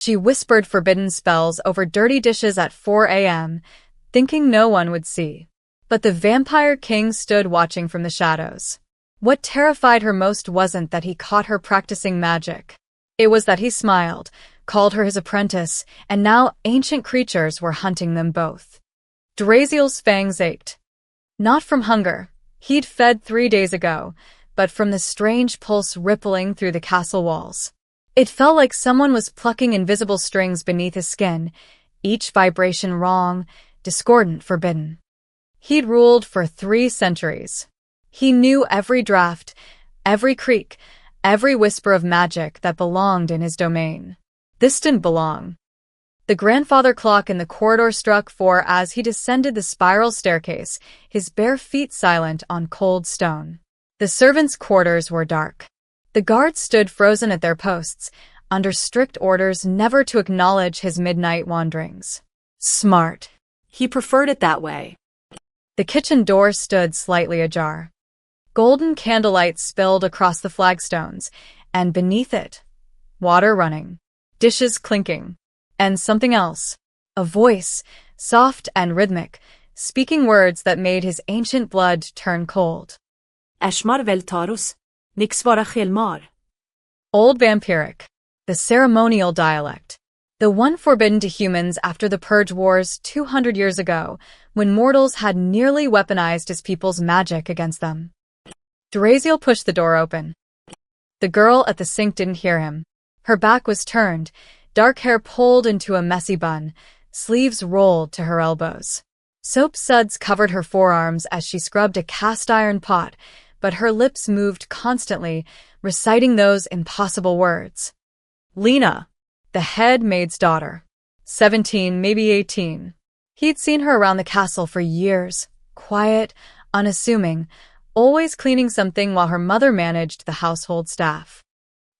She whispered forbidden spells over dirty dishes at 4 a.m., thinking no one would see. But the Vampire King stood watching from the shadows. What terrified her most wasn't that he caught her practicing magic. It was that he smiled, called her his apprentice, and now ancient creatures were hunting them both. Draziel's fangs ached. Not from hunger. He'd fed 3 days ago, but from the strange pulse rippling through the castle walls. It felt like someone was plucking invisible strings beneath his skin, each vibration wrong, discordant, forbidden. He'd ruled for 3 centuries. He knew every draft, every creak, every whisper of magic that belonged in his domain. This didn't belong. The grandfather clock in the corridor struck 4 as he descended the spiral staircase, his bare feet silent on cold stone. The servants' quarters were dark. The guards stood frozen at their posts, under strict orders never to acknowledge his midnight wanderings. Smart. He preferred it that way. The kitchen door stood slightly ajar. Golden candlelight spilled across the flagstones, and beneath it, water running, dishes clinking, and something else, a voice, soft and rhythmic, speaking words that made his ancient blood turn cold. Ashmar vel tarus, nix vara khilmar. Old Vampiric, the ceremonial dialect, the one forbidden to humans after the Purge Wars 200 years ago, when mortals had nearly weaponized his people's magic against them. Draziel pushed the door open. The girl at the sink didn't hear him. Her back was turned, dark hair pulled into a messy bun, sleeves rolled to her elbows. Soap suds covered her forearms as she scrubbed a cast-iron pot, but her lips moved constantly, reciting those impossible words. Lena, the head maid's daughter. 17, maybe 18. He'd seen her around the castle for years, quiet, unassuming, always cleaning something while her mother managed the household staff.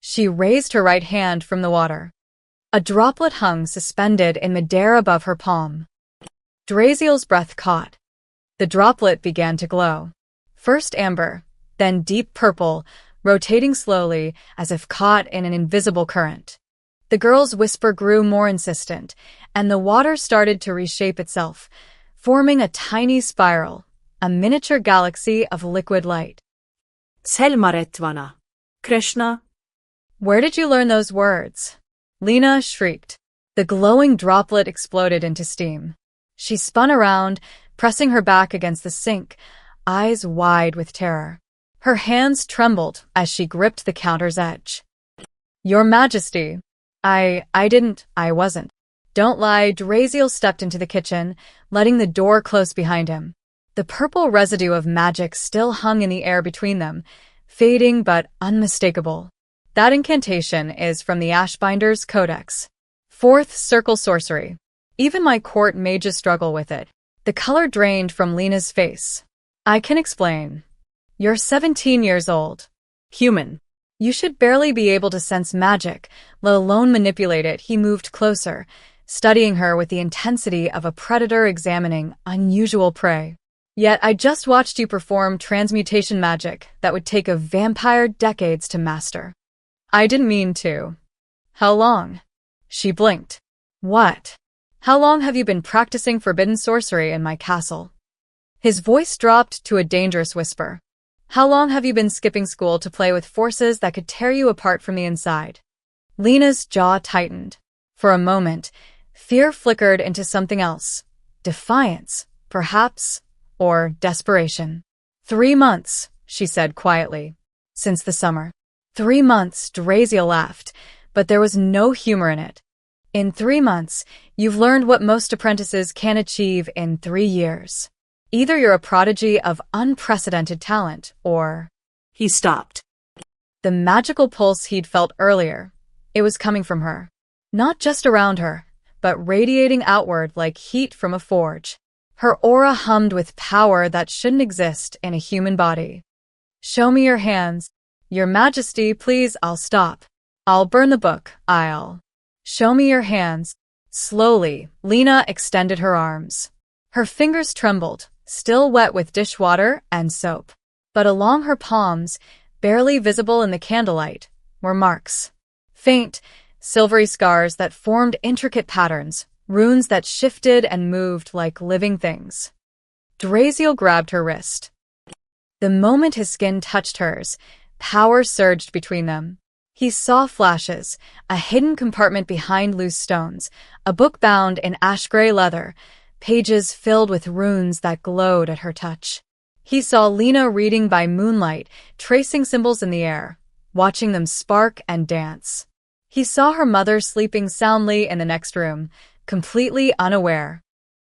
She raised her right hand from the water. A droplet hung suspended in midair above her palm. Draziel's breath caught. The droplet began to glow. First amber, then deep purple, rotating slowly as if caught in an invisible current. The girl's whisper grew more insistent, and the water started to reshape itself, forming a tiny spiral, a miniature galaxy of liquid light. Selmaretvana. Krishna. Where did you learn those words? Lena shrieked. The glowing droplet exploded into steam. She spun around, pressing her back against the sink, eyes wide with terror. Her hands trembled as she gripped the counter's edge. Your Majesty. I wasn't. Don't lie. Draziel stepped into the kitchen, letting the door close behind him. The purple residue of magic still hung in the air between them, fading but unmistakable. That incantation is from the Ashbinder's Codex. 4th circle sorcery. Even my court mages struggle with it. The color drained from Lena's face. I can explain. You're 17 years old. Human. You should barely be able to sense magic, let alone manipulate it. He moved closer, studying her with the intensity of a predator examining unusual prey. Yet I just watched you perform transmutation magic that would take a vampire decades to master. I didn't mean to. How long? She blinked. What? How long have you been practicing forbidden sorcery in my castle? His voice dropped to a dangerous whisper. How long have you been skipping school to play with forces that could tear you apart from the inside? Lena's jaw tightened. For a moment, fear flickered into something else. Defiance, perhaps, or desperation. 3 months, she said quietly. Since the summer. 3 months, Draziel laughed, but there was no humor in it. In 3 months, you've learned what most apprentices can achieve in 3 years. Either you're a prodigy of unprecedented talent, or... He stopped. The magical pulse he'd felt earlier, it was coming from her. Not just around her, but radiating outward like heat from a forge. Her aura hummed with power that shouldn't exist in a human body. Show me your hands. Your Majesty, please. I'll stop. I'll burn the book. Show me your hands. Slowly, Lena extended her arms. Her fingers trembled, still wet with dishwater and soap. But along her palms, barely visible in the candlelight, were marks. Faint, silvery scars that formed intricate patterns, runes that shifted and moved like living things. Draziel grabbed her wrist. The moment his skin touched hers, power surged between them. He saw flashes, a hidden compartment behind loose stones, a book bound in ash-gray leather, pages filled with runes that glowed at her touch. He saw Lena reading by moonlight, tracing symbols in the air, watching them spark and dance. He saw her mother sleeping soundly in the next room, completely unaware.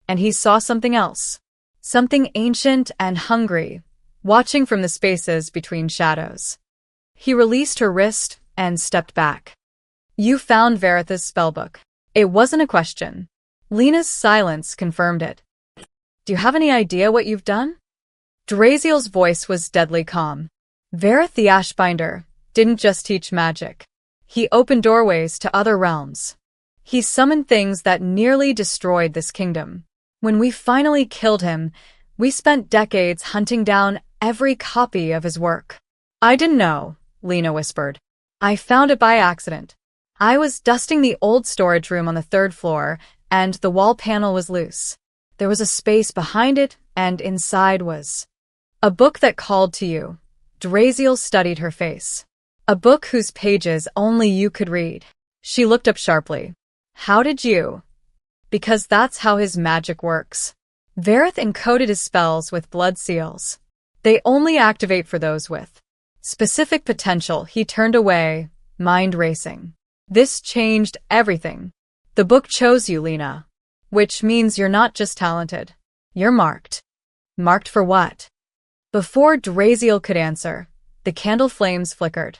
And he saw something else. Something ancient and hungry, watching from the spaces between shadows. He released her wrist and stepped back. You found Veritha's spellbook. It wasn't a question. Lena's silence confirmed it. Do you have any idea what you've done? Draziel's voice was deadly calm. Verith the Ashbinder didn't just teach magic. He opened doorways to other realms. He summoned things that nearly destroyed this kingdom. When we finally killed him, we spent decades hunting down every copy of his work. I didn't know, Lena whispered. I found it by accident. I was dusting the old storage room on the 3rd floor, and the wall panel was loose. There was a space behind it, and inside was a book that called to you. Draziel studied her face. A book whose pages only you could read. She looked up sharply. How did you? Because that's how his magic works. Verith encoded his spells with blood seals. They only activate for those with specific potential. He turned away, mind racing. This changed everything. The book chose you, Lena. Which means you're not just talented. You're marked. Marked for what? Before Draziel could answer, the candle flames flickered.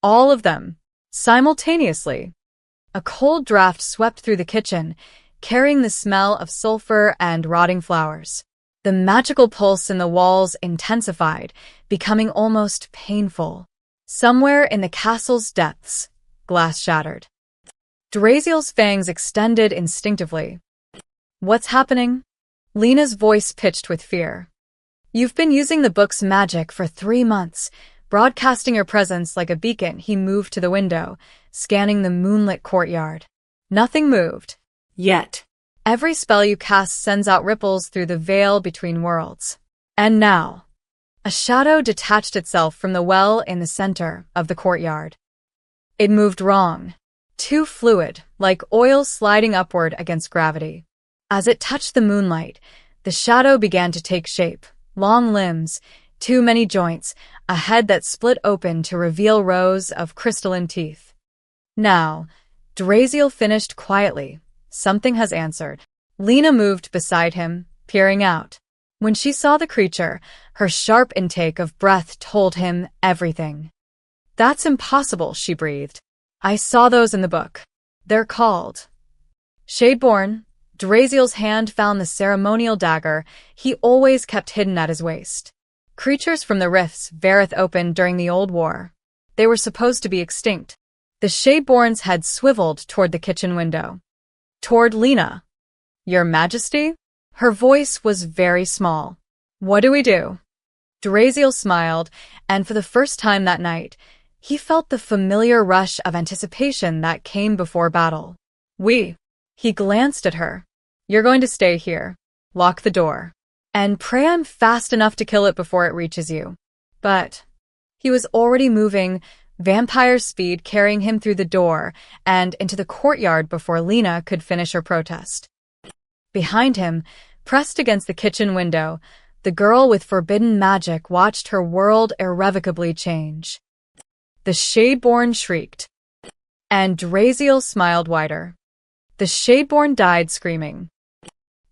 All of them. Simultaneously. A cold draft swept through the kitchen, carrying the smell of sulfur and rotting flowers. The magical pulse in the walls intensified, becoming almost painful. Somewhere in the castle's depths, glass shattered. Draziel's fangs extended instinctively. What's happening? Lena's voice pitched with fear. You've been using the book's magic for 3 months, broadcasting your presence like a beacon. He moved to the window, scanning the moonlit courtyard. Nothing moved. Yet. Every spell you cast sends out ripples through the veil between worlds. And now, a shadow detached itself from the well in the center of the courtyard. It moved wrong. Too fluid, like oil sliding upward against gravity. As it touched the moonlight, the shadow began to take shape. Long limbs, too many joints, a head that split open to reveal rows of crystalline teeth. Now, Draziel finished quietly. Something has answered. Lena moved beside him, peering out. When she saw the creature, her sharp intake of breath told him everything. That's impossible, she breathed. I saw those in the book. They're called Shadeborn. Draziel's hand found the ceremonial dagger he always kept hidden at his waist. Creatures from the rifts Verith opened during the Old War. They were supposed to be extinct. The Shadeborn's head swiveled toward the kitchen window. Toward Lena. Your Majesty? Her voice was very small. What do we do? Draziel smiled, and for the first time that night, he felt the familiar rush of anticipation that came before battle. He glanced at her. You're going to stay here. Lock the door. And pray I'm fast enough to kill it before it reaches you. But he was already moving, vampire speed carrying him through the door and into the courtyard before Lena could finish her protest. Behind him, pressed against the kitchen window, the girl with forbidden magic watched her world irrevocably change. The Shadeborn shrieked. And Draziel smiled wider. The Shadeborn died screaming.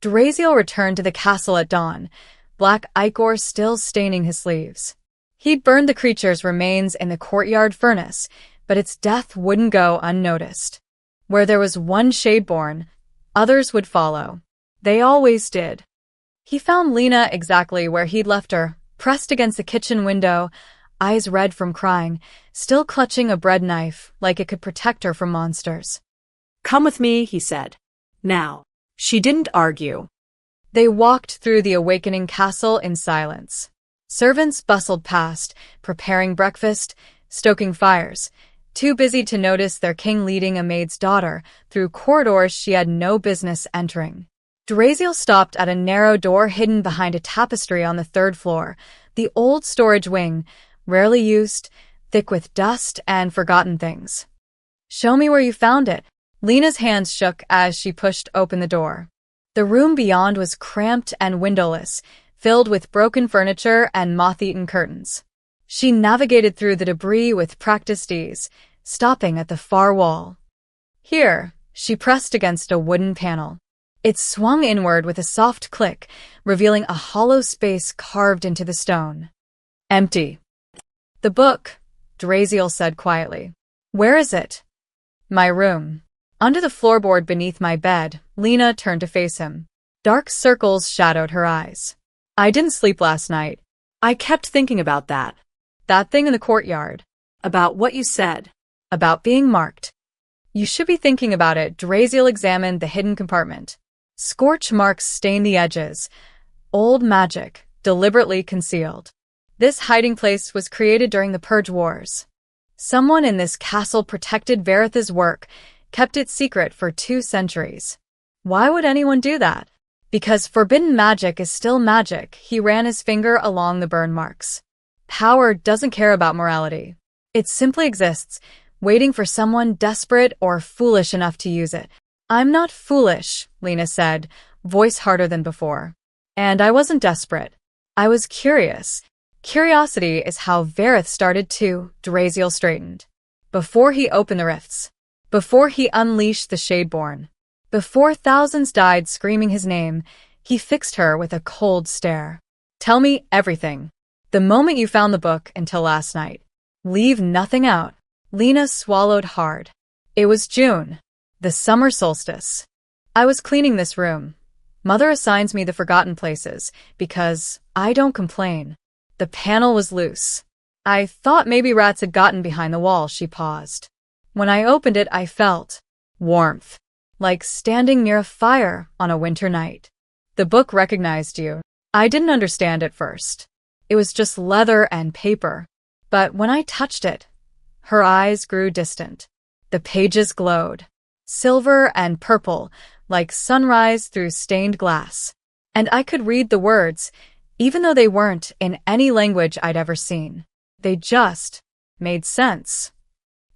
Draziel returned to the castle at dawn, black ichor still staining his sleeves. He'd burned the creature's remains in the courtyard furnace, but its death wouldn't go unnoticed. Where there was one Shadeborn, others would follow. They always did. He found Lena exactly where he'd left her, pressed against the kitchen window, eyes red from crying, still clutching a bread knife like it could protect her from monsters. Come with me, he said. Now. She didn't argue. They walked through the awakening castle in silence. Servants bustled past, preparing breakfast, stoking fires. too busy to notice their king leading a maid's daughter through corridors she had no business entering. Draziel stopped at a narrow door hidden behind a tapestry on the third floor, the old storage wing, rarely used, thick with dust and forgotten things. "Show me where you found it." Lena's hands shook as she pushed open the door. The room beyond was cramped and windowless, filled with broken furniture and moth-eaten curtains. She navigated through the debris with practiced ease, stopping at the far wall. "Here," she pressed against a wooden panel. It swung inward with a soft click, revealing a hollow space carved into the stone. "Empty." "The book," Draziel said quietly. "Where is it?" "My room." Under the floorboard beneath my bed, Lena turned to face him. Dark circles shadowed her eyes. "I didn't sleep last night. I kept thinking about that. That thing in the courtyard. About what you said. About being marked. You should be thinking about it." Draziel examined the hidden compartment. Scorch marks stained the edges. Old magic, deliberately concealed. This hiding place was created during the Purge Wars. Someone in this castle protected Varith's work, kept it secret for 2 centuries. Why would anyone do that? Because forbidden magic is still magic. He ran his finger along the burn marks. Power doesn't care about morality. It simply exists, waiting for someone desperate or foolish enough to use it. "I'm not foolish," Lena said, voice harder than before. "And I wasn't desperate. I was curious. Curiosity is how Varith started too." Draziel straightened. Before he opened the rifts. Before he unleashed the Shadeborn. Before thousands died screaming his name, he fixed her with a cold stare. "Tell me everything. The moment you found the book until last night. Leave nothing out." Lena swallowed hard. It was June. The summer solstice. I was cleaning this room. Mother assigns me the forgotten places, because I don't complain. The panel was loose. I thought maybe rats had gotten behind the wall. She paused. When I opened it, I felt warmth, like standing near a fire on a winter night. "The book recognized you." I didn't understand at first. It was just leather and paper. But when I touched it, her eyes grew distant. The pages glowed. Silver and purple, like sunrise through stained glass. And I could read the words, even though they weren't in any language I'd ever seen. They just made sense.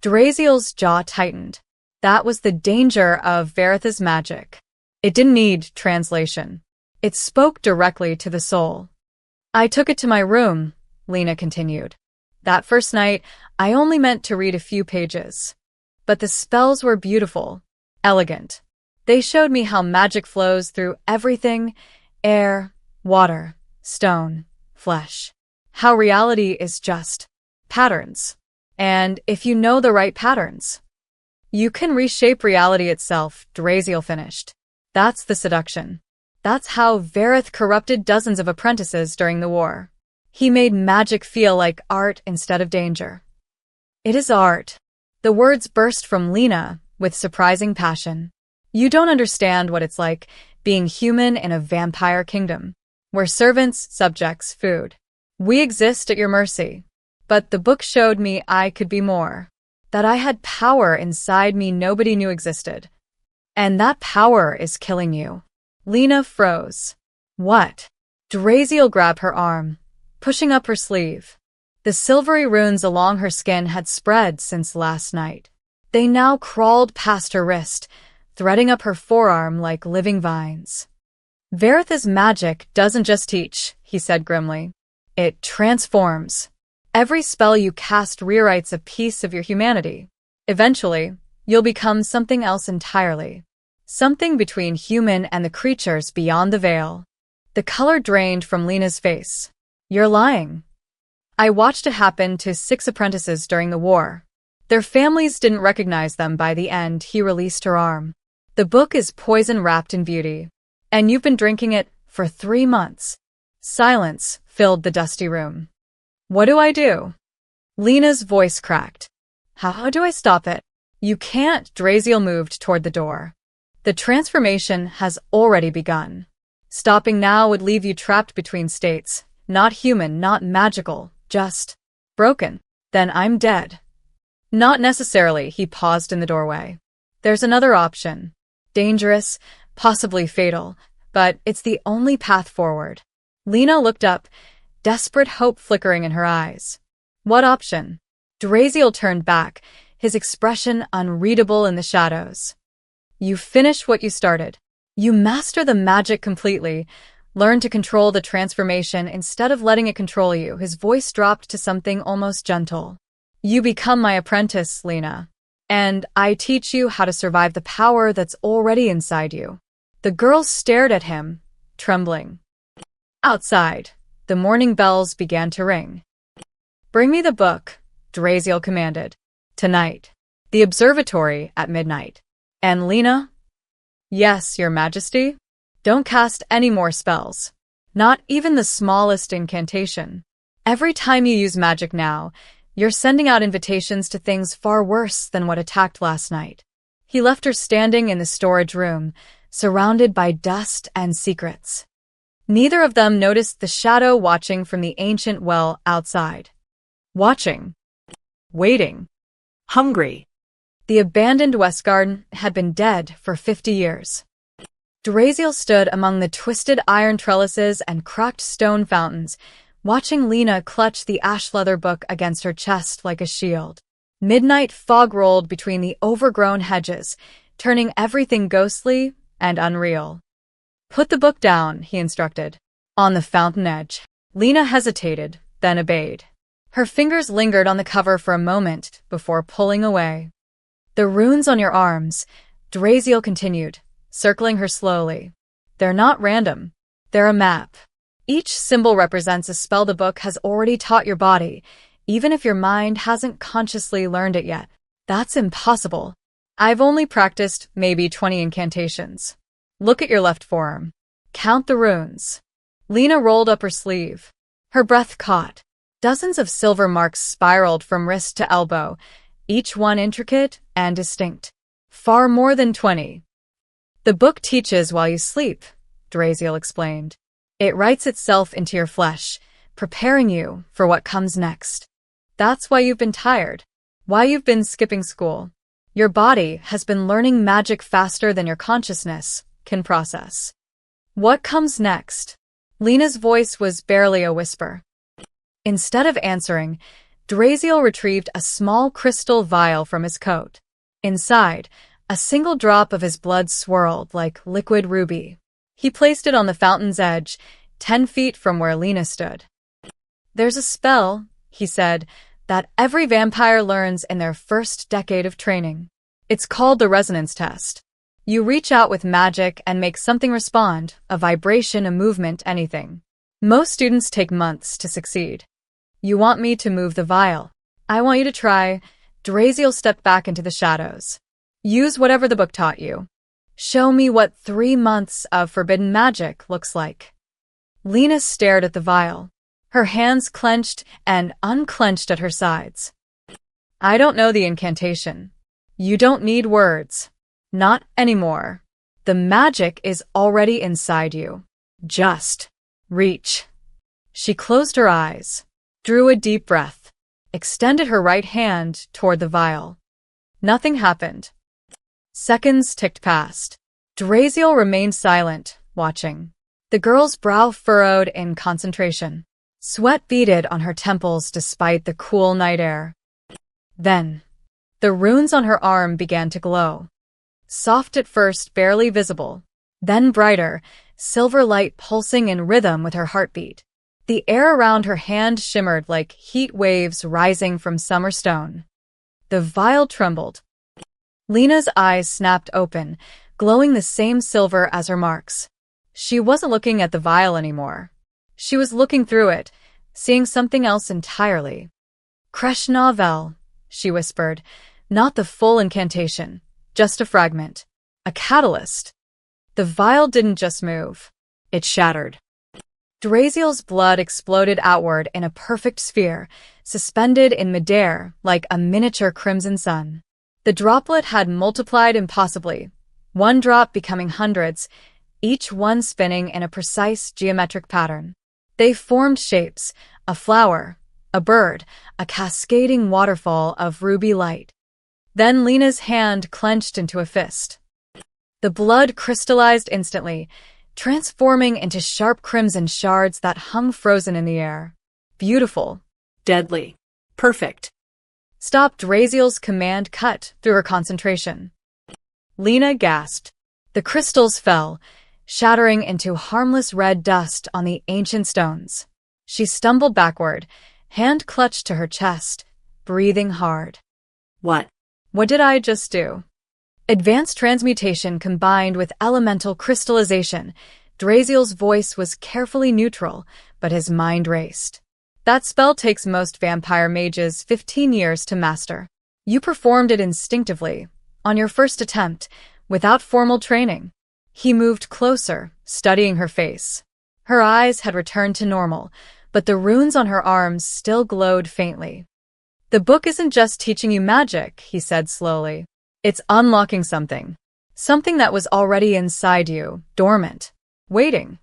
Draziel's jaw tightened. That was the danger of Varith's magic. It didn't need translation. It spoke directly to the soul. "I took it to my room," Lena continued. "That first night, I only meant to read a few pages. But the spells were beautiful, elegant. They showed me how magic flows through everything: air, water, stone, flesh. How reality is just patterns. And if you know the right patterns, you can reshape reality itself." Draziel finished. "That's the seduction. That's how Varith corrupted dozens of apprentices during the war. He made magic feel like art instead of danger." "It is art." The words burst from Lena with surprising passion. "You don't understand what it's like being human in a vampire kingdom, where servants, subjects, food. We exist at your mercy. But the book showed me I could be more. That I had power inside me nobody knew existed. And that power is killing you." Lena froze. "What?" Draziel grabbed her arm, pushing up her sleeve. The silvery runes along her skin had spread since last night. They now crawled past her wrist, threading up her forearm like living vines. "Varith's magic doesn't just teach," he said grimly. "It transforms. Every spell you cast rewrites a piece of your humanity. Eventually, you'll become something else entirely. Something between human and the creatures beyond the veil." The color drained from Lena's face. "You're lying." "I watched it happen to 6 apprentices during the war. Their families didn't recognize them by the end." He released her arm. "The book is poison wrapped in beauty. And you've been drinking it for 3 months." Silence filled the dusty room. "What do I do?" Lena's voice cracked. How do I stop it?" "You can't." Draziel moved toward the door. "The transformation has already begun. Stopping now would leave you trapped between states. Not human, not magical, just broken. Then I'm dead." Not necessarily, he paused in the doorway. There's another option. Dangerous, possibly fatal, but it's the only path forward. Lena looked up, desperate hope flickering in her eyes. What option? Draziel turned back, his expression unreadable in the shadows. You finish what you started. You master the magic completely. Learn to control the transformation instead of letting it control you. His voice dropped to something almost gentle. You become my apprentice, Lena. And I teach you how to survive the power that's already inside you. The girl stared at him, trembling. Outside, the morning bells began to ring. Bring me the book, Draziel commanded. Tonight. The observatory at midnight. And Lena? Yes, your majesty? Don't cast any more spells. Not even the smallest incantation. Every time you use magic now, you're sending out invitations to things far worse than what attacked last night. He left her standing in the storage room, surrounded by dust and secrets. Neither of them noticed the shadow watching from the ancient well outside. Watching. Waiting. Hungry. The abandoned West Garden had been dead for 50 years. Draziel stood among the twisted iron trellises and cracked stone fountains, watching Lena clutch the ash leather book against her chest like a shield. Midnight fog rolled between the overgrown hedges, turning everything ghostly and unreal. Put the book down, he instructed. On the fountain edge. Lena hesitated, then obeyed. Her fingers lingered on the cover for a moment before pulling away. The runes on your arms, Draziel continued, circling her slowly. They're not random. They're a map. Each symbol represents a spell the book has already taught your body, even if your mind hasn't consciously learned it yet. That's impossible. I've only practiced maybe 20 incantations. Look at your left forearm. Count the runes. Lena rolled up her sleeve. Her breath caught. Dozens of silver marks spiraled from wrist to elbow, each one intricate and distinct. Far more than 20. The book teaches while you sleep, Draziel explained. It writes itself into your flesh, preparing you for what comes next. That's why you've been tired. Why you've been skipping school. Your body has been learning magic faster than your consciousness can process. What comes next? Lena's voice was barely a whisper. Instead of answering, Draziel retrieved a small crystal vial from his coat. Inside, a single drop of his blood swirled like liquid ruby. He placed it on the fountain's edge, 10 feet from where Lena stood. There's a spell, he said, that every vampire learns in their first decade of training. It's called the resonance test. You reach out with magic and make something respond, a vibration, a movement, anything. Most students take months to succeed. You want me to move the vial. I want you to try. Draziel stepped back into the shadows. Use whatever the book taught you. Show me what 3 months of forbidden magic looks like. Lena stared at the vial. Her hands clenched and unclenched at her sides. I don't know the incantation. You don't need words. Not anymore. The magic is already inside you. Just reach. She closed her eyes, drew a deep breath, extended her right hand toward the vial. Nothing happened. Seconds ticked past. Draziel remained silent, watching. The girl's brow furrowed in concentration. Sweat beaded on her temples despite the cool night air. Then, the runes on her arm began to glow. Soft at first, barely visible. Then brighter, silver light pulsing in rhythm with her heartbeat. The air around her hand shimmered like heat waves rising from summer stone. The vial trembled. Lena's eyes snapped open, glowing the same silver as her marks. She wasn't looking at the vial anymore. She was looking through it, seeing something else entirely. Kreshnavel, she whispered, not the full incantation, just a fragment. A catalyst. The vial didn't just move. It shattered. Draziel's blood exploded outward in a perfect sphere, suspended in midair like a miniature crimson sun. The droplet had multiplied impossibly, one drop becoming hundreds, each one spinning in a precise geometric pattern. They formed shapes, a flower, a bird, a cascading waterfall of ruby light. Then Lena's hand clenched into a fist. The blood crystallized instantly, transforming into sharp crimson shards that hung frozen in the air. Beautiful. Deadly. Perfect. Stop! Draziel's command cut through her concentration. Lena gasped. The crystals fell, shattering into harmless red dust on the ancient stones. She stumbled backward, hand clutched to her chest, breathing hard. What? What did I just do? Advanced transmutation combined with elemental crystallization. Draziel's voice was carefully neutral, but his mind raced. That spell takes most vampire mages 15 years to master. You performed it instinctively, on your first attempt, without formal training. He moved closer, studying her face. Her eyes had returned to normal, but the runes on her arms still glowed faintly. The book isn't just teaching you magic, he said slowly. It's unlocking something. Something that was already inside you, dormant, waiting.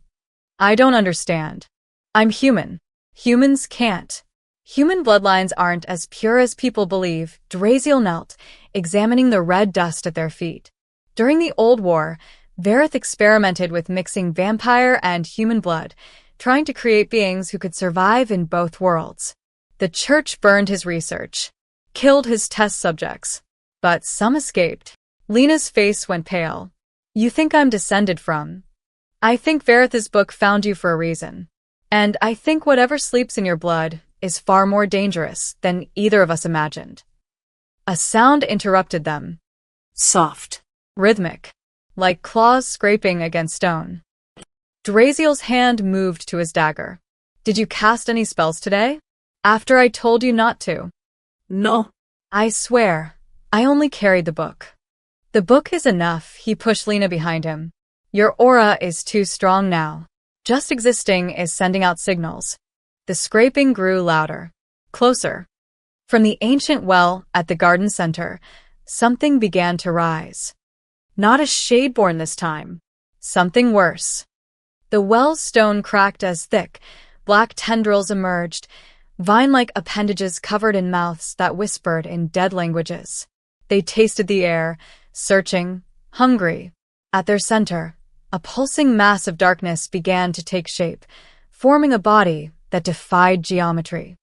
I don't understand. I'm human. Humans can't. Human bloodlines aren't as pure as people believe. Draziel knelt, examining the red dust at their feet. During the Old War, Vareth experimented with mixing vampire and human blood, trying to create beings who could survive in both worlds. The church burned his research, killed his test subjects, but some escaped. Lena's face went pale. You think I'm descended from? I think Vareth's book found you for a reason. And I think whatever sleeps in your blood is far more dangerous than either of us imagined. A sound interrupted them. Soft. Rhythmic, like claws scraping against stone. Draziel's hand moved to his dagger. Did you cast any spells today? After I told you not to. No. I swear, I only carried the book. The book is enough, he pushed Lena behind him. Your aura is too strong now. Just existing is sending out signals. The scraping grew louder, closer. From the ancient well at the garden center, something began to rise. Not a shadeborn this time. Something worse. The well's stone cracked as thick, black tendrils emerged, vine-like appendages covered in mouths that whispered in dead languages. They tasted the air, searching, hungry. At their center, a pulsing mass of darkness began to take shape, forming a body that defied geometry.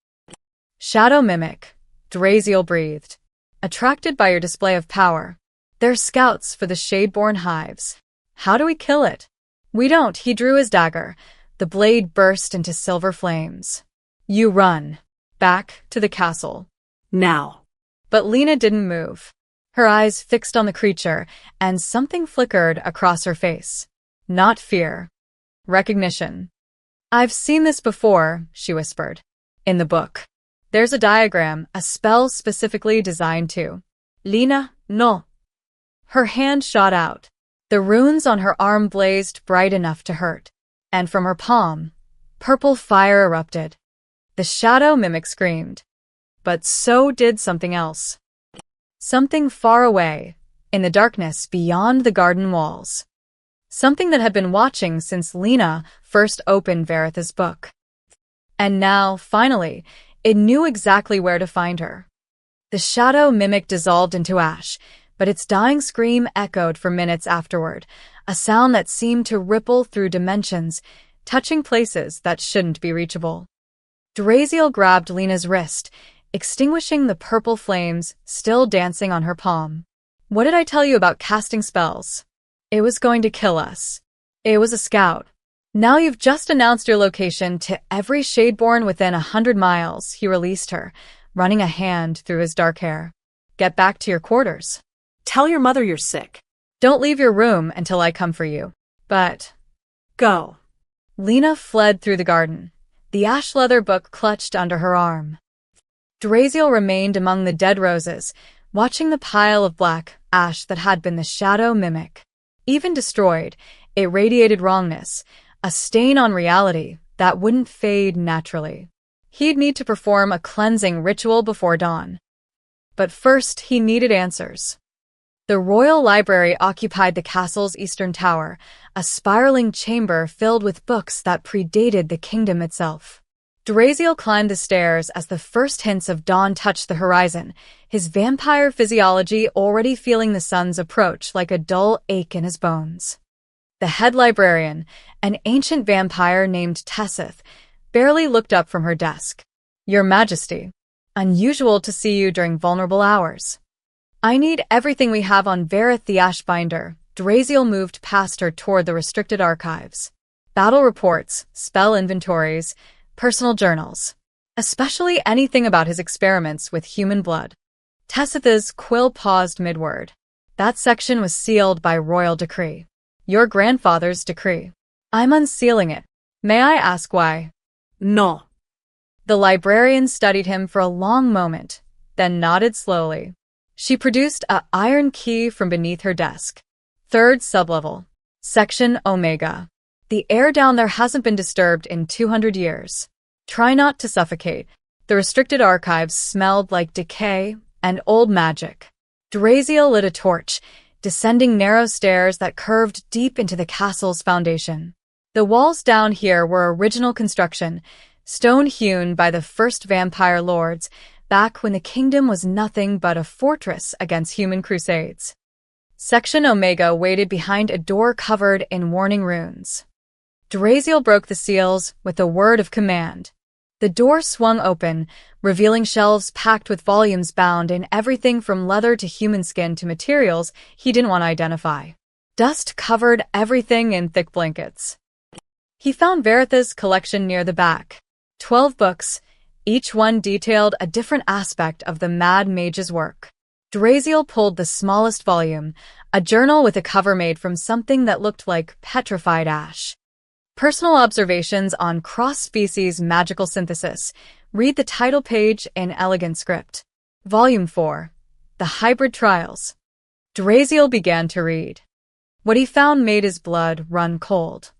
Shadow Mimic, Draziel breathed. Attracted by your display of power. They're scouts for the Shadeborn hives. How do we kill it? We don't. He drew his dagger. The blade burst into silver flames. You run. Back to the castle. Now. But Lena didn't move. Her eyes fixed on the creature, and something flickered across her face. Not fear. Recognition. I've seen this before, she whispered. In the book. There's a diagram, a spell specifically designed to. Lena, no. Her hand shot out. The runes on her arm blazed bright enough to hurt. And from her palm, purple fire erupted. The shadow mimic screamed. But so did something else. Something far away, in the darkness beyond the garden walls. Something that had been watching since Lena first opened Vareth's book. And now, finally, it knew exactly where to find her. The shadow mimic dissolved into ash, but its dying scream echoed for minutes afterward, a sound that seemed to ripple through dimensions, touching places that shouldn't be reachable. Draziel grabbed Lena's wrist, extinguishing the purple flames still dancing on her palm. What did I tell you about casting spells? It was going to kill us. It was a scout. Now you've just announced your location to every Shadeborn within 100 miles, he released her, running a hand through his dark hair. Get back to your quarters. Tell your mother you're sick. Don't leave your room until I come for you. But... Go. Lena fled through the garden, the ash leather book clutched under her arm. Draziel remained among the dead roses, watching the pile of black ash that had been the shadow mimic. Even destroyed, it radiated wrongness, a stain on reality that wouldn't fade naturally. He'd need to perform a cleansing ritual before dawn. But first, he needed answers. The royal library occupied the castle's eastern tower, a spiraling chamber filled with books that predated the kingdom itself. Draziel climbed the stairs as the first hints of dawn touched the horizon, his vampire physiology already feeling the sun's approach like a dull ache in his bones. The head librarian, an ancient vampire named Tessith, barely looked up from her desk. "Your Majesty, unusual to see you during vulnerable hours. I need everything we have on Vareth the Ashbinder." Draziel moved past her toward the restricted archives. Battle reports, spell inventories, personal journals. Especially anything about his experiments with human blood. Tessith's quill paused mid-word. "That section was sealed by royal decree. Your grandfather's decree. I'm unsealing it. May I ask why?" "No." The librarian studied him for a long moment, then nodded slowly. She produced an iron key from beneath her desk. "Third sublevel. Section Omega. The air down there hasn't been disturbed in 200 years. Try not to suffocate." The restricted archives smelled like decay and old magic. Draziel lit a torch, descending narrow stairs that curved deep into the castle's foundation. The walls down here were original construction, stone-hewn by the first vampire lords, back when the kingdom was nothing but a fortress against human crusades. Section Omega waited behind a door covered in warning runes. Draziel broke the seals with a word of command. The door swung open, revealing shelves packed with volumes bound in everything from leather to human skin to materials he didn't want to identify. Dust covered everything in thick blankets. He found Vareth's collection near the back. 12 books, each one detailed a different aspect of the Mad Mage's work. Draziel pulled the smallest volume, a journal with a cover made from something that looked like petrified ash. Personal observations on cross-species magical synthesis. Read the title page in elegant script. Volume 4. The Hybrid Trials. Draziel began to read. What he found made his blood run cold.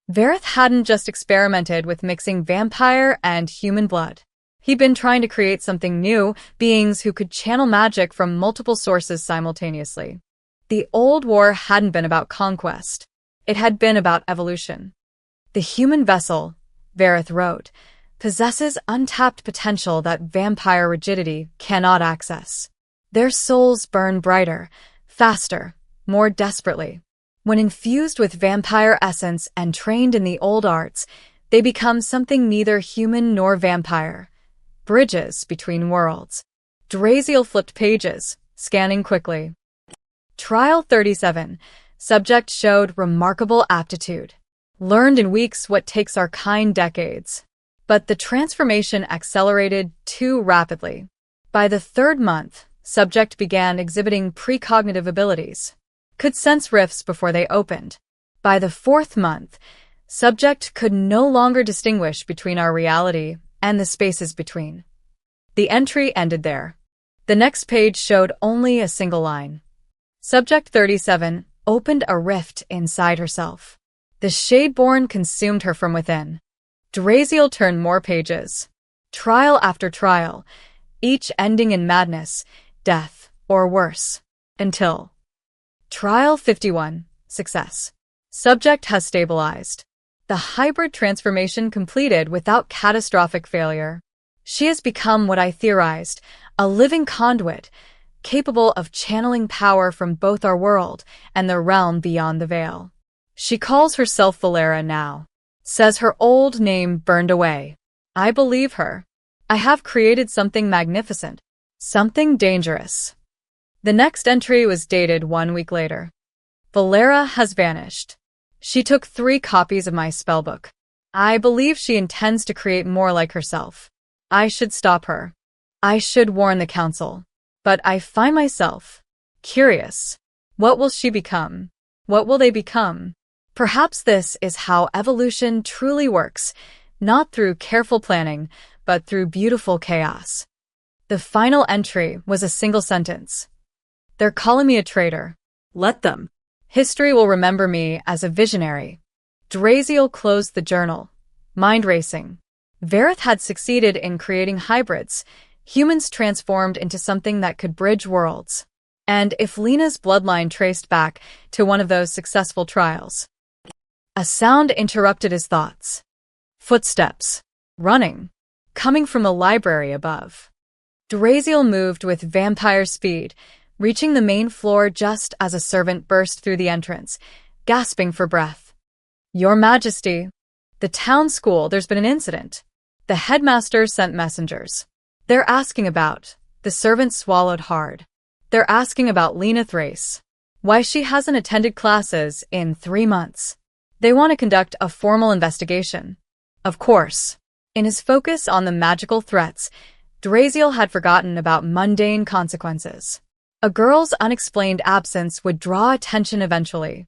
Vareth hadn't just experimented with mixing vampire and human blood. He'd been trying to create something new, beings who could channel magic from multiple sources simultaneously. The old war hadn't been about conquest. It had been about evolution. The human vessel, Vareth wrote, possesses untapped potential that vampire rigidity cannot access. Their souls burn brighter, faster, more desperately. When infused with vampire essence and trained in the old arts, they become something neither human nor vampire. Bridges between worlds. Draziel flipped pages, scanning quickly. Trial 37. Subject showed remarkable aptitude. Learned in weeks what takes our kind decades. But the transformation accelerated too rapidly. By the third month, subject began exhibiting precognitive abilities. Could sense rifts before they opened. By the fourth month, subject could no longer distinguish between our reality and the spaces between. The entry ended there. The next page showed only a single line. Subject 37 opened a rift inside herself. The Shadeborn consumed her from within. Draziel turned more pages. Trial after trial, each ending in madness, death, or worse. Until Trial 51. Success. Subject has stabilized. The hybrid transformation completed without catastrophic failure. She has become what I theorized, a living conduit, capable of channeling power from both our world and the realm beyond the veil. She calls herself Valera now. Says her old name burned away. I believe her. I have created something magnificent. Something dangerous. The next entry was dated 1 week later. Valera has vanished. She took 3 copies of my spellbook. I believe she intends to create more like herself. I should stop her. I should warn the council. But I find myself curious. What will she become? What will they become? Perhaps this is how evolution truly works, not through careful planning, but through beautiful chaos. The final entry was a single sentence. They're calling me a traitor. Let them. History will remember me as a visionary. Draziel closed the journal. Mind racing. Vareth had succeeded in creating hybrids, humans transformed into something that could bridge worlds. And if Lena's bloodline traced back to one of those successful trials. A sound interrupted his thoughts. Footsteps. running, coming from the library above. Draziel moved with vampire speed, reaching the main floor just as a servant burst through the entrance, gasping for breath. Your Majesty, the town school, there's been an incident. The headmaster sent messengers. They're asking about. The servant swallowed hard. They're asking about Lena Thrace. Why she hasn't attended classes in 3 months. They want to conduct a formal investigation. Of course. In his focus on the magical threats, Draziel had forgotten about mundane consequences. A girl's unexplained absence would draw attention eventually.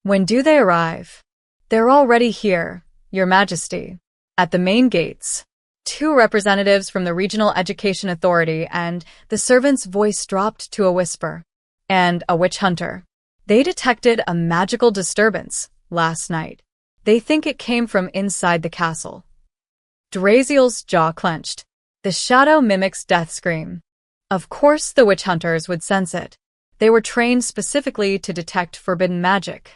When do they arrive? They're already here, Your Majesty. At the main gates. 2 representatives from the Regional Education Authority, and the servant's voice dropped to a whisper. And a witch hunter. They detected a magical disturbance last night. They think it came from inside the castle. Draziel's jaw clenched. The shadow mimics death scream. Of course the witch hunters would sense it. They were trained specifically to detect forbidden magic.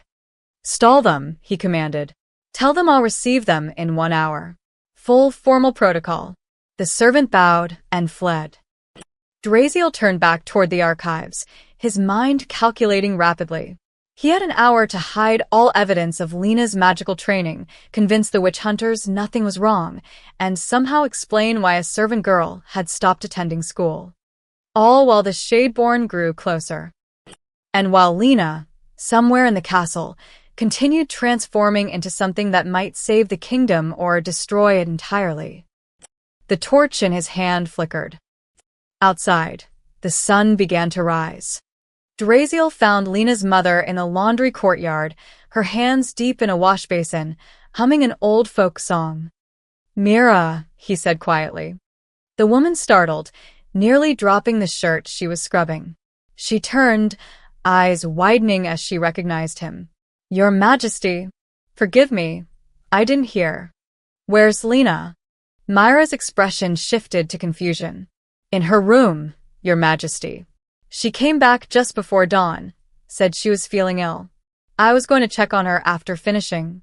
Stall them, he commanded. Tell them I'll receive them in 1 hour. Full formal protocol. The servant bowed and fled. Draziel turned back toward the archives, his mind calculating rapidly. He had an hour to hide all evidence of Lena's magical training, convince the witch hunters nothing was wrong, and somehow explain why a servant girl had stopped attending school. All while the Shadeborn grew closer. And while Lena, somewhere in the castle, continued transforming into something that might save the kingdom or destroy it entirely. The torch in his hand flickered. Outside, the sun began to rise. Draziel found Lena's mother in a laundry courtyard, her hands deep in a wash basin, humming an old folk song. Mira, he said quietly. The woman startled, nearly dropping the shirt she was scrubbing. She turned, eyes widening as she recognized him. Your Majesty, forgive me, I didn't hear. Where's Lena? Myra's expression shifted to confusion. In her room, Your Majesty. She came back just before dawn, said she was feeling ill. I was going to check on her after finishing.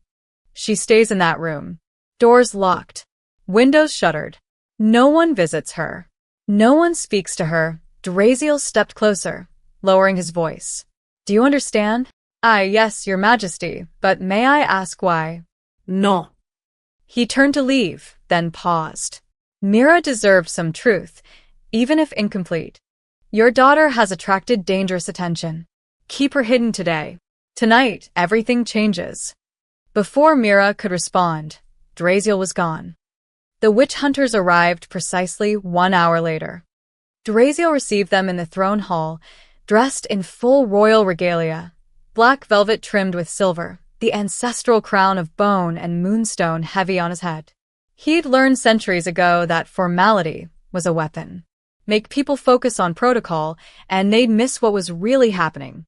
She stays in that room. Doors locked. Windows shuttered. No one visits her. No one speaks to her. Draziel stepped closer, lowering his voice. Do you understand? Yes, Your Majesty, but may I ask why? No. He turned to leave, then paused. Mira deserved some truth, even if incomplete. Your daughter has attracted dangerous attention. Keep her hidden today. Tonight, everything changes. Before Mira could respond, Draziel was gone. The witch hunters arrived precisely 1 hour later. Draziel received them in the throne hall, dressed in full royal regalia, black velvet trimmed with silver, the ancestral crown of bone and moonstone heavy on his head. He'd learned centuries ago that formality was a weapon. Make people focus on protocol, and they'd miss what was really happening.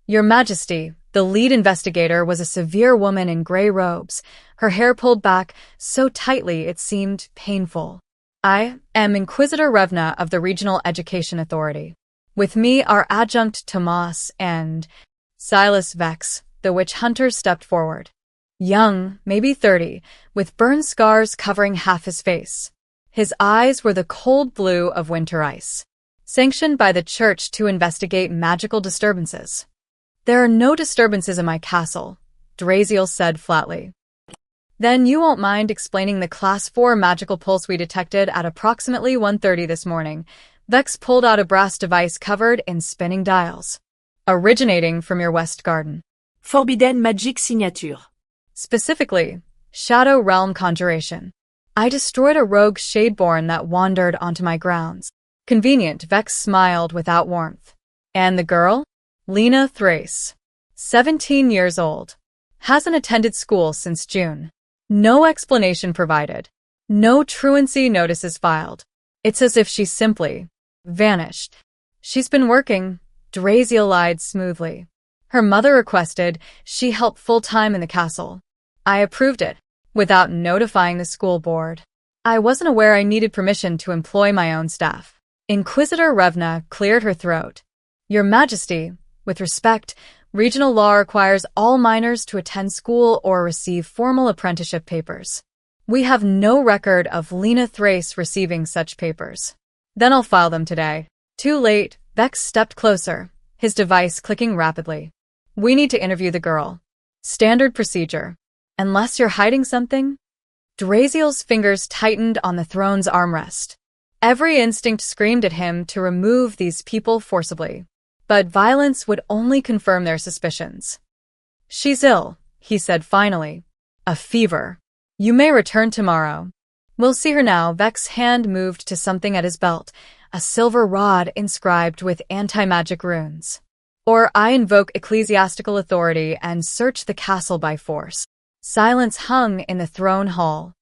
Your Majesty, the lead investigator was a severe woman in gray robes, her hair pulled back so tightly it seemed painful. I am Inquisitor Revna of the Regional Education Authority. With me are Adjunct Tomas and Silas Vex. The witch hunter stepped forward. Young, maybe 30, with burn scars covering half his face. His eyes were the cold blue of winter ice. Sanctioned by the church to investigate magical disturbances. There are no disturbances in my castle, Draziel said flatly. Then you won't mind explaining the Class 4 magical pulse we detected at approximately 1:30 this morning. Vex pulled out a brass device covered in spinning dials. Originating from your west garden. Forbidden magic signature. Specifically, Shadow Realm Conjuration. I destroyed a rogue Shadeborn that wandered onto my grounds. Convenient, Vex smiled without warmth. And the girl? Lena Thrace. 17 years old. Hasn't attended school since June. No explanation provided. No truancy notices filed. It's as if she simply vanished. She's been working, Draziel lied smoothly. Her mother requested she help full-time in the castle. I approved it, without notifying the school board. I wasn't aware I needed permission to employ my own staff. Inquisitor Revna cleared her throat. Your Majesty, with respect, regional law requires all minors to attend school or receive formal apprenticeship papers. We have no record of Lena Thrace receiving such papers. Then I'll file them today. Too late, Vex stepped closer, his device clicking rapidly. We need to interview the girl. Standard procedure. Unless you're hiding something? Draziel's fingers tightened on the throne's armrest. Every instinct screamed at him to remove these people forcibly. But violence would only confirm their suspicions. She's ill, he said finally. A fever. You may return tomorrow. We'll see her now. Vex's hand moved to something at his belt, a silver rod inscribed with anti-magic runes. Or I invoke ecclesiastical authority and search the castle by force. Silence hung in the throne hall.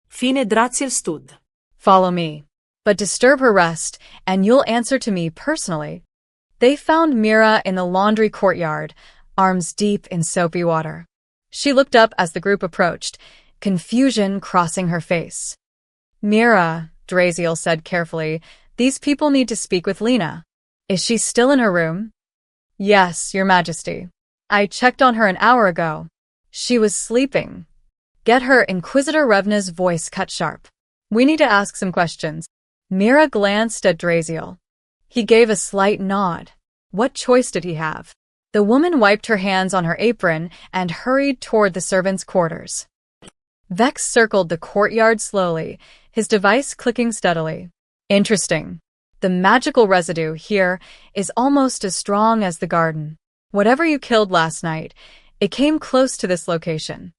Fine Draziel stud. Follow me. But disturb her rest, and you'll answer to me personally. They found Mira in the laundry courtyard, arms deep in soapy water. She looked up as the group approached, confusion crossing her face. Mira, Draziel said carefully, these people need to speak with Lena. Is she still in her room? Yes, Your Majesty. I checked on her an hour ago. She was sleeping. Get her, Inquisitor Revna's voice cut sharp. We need to ask some questions. Mira glanced at Draziel. He gave a slight nod. What choice did he have? The woman wiped her hands on her apron and hurried toward the servants' quarters. Vex circled the courtyard slowly, his device clicking steadily. Interesting. The magical residue here is almost as strong as the garden. Whatever you killed last night, it came close to this location.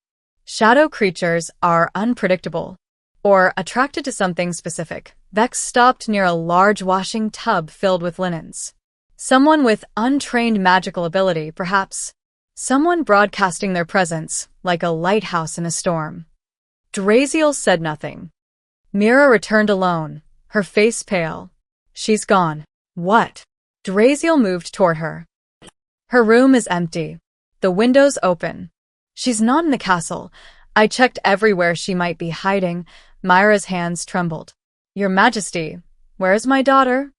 Shadow creatures are unpredictable, or attracted to something specific. Vex stopped near a large washing tub filled with linens. Someone with untrained magical ability, perhaps. Someone broadcasting their presence, like a lighthouse in a storm. Draziel said nothing. Mira returned alone, her face pale. She's gone. What? Draziel moved toward her. Her room is empty. The window's open. She's not in the castle. I checked everywhere she might be hiding. Myra's hands trembled. Your Majesty, where is my daughter?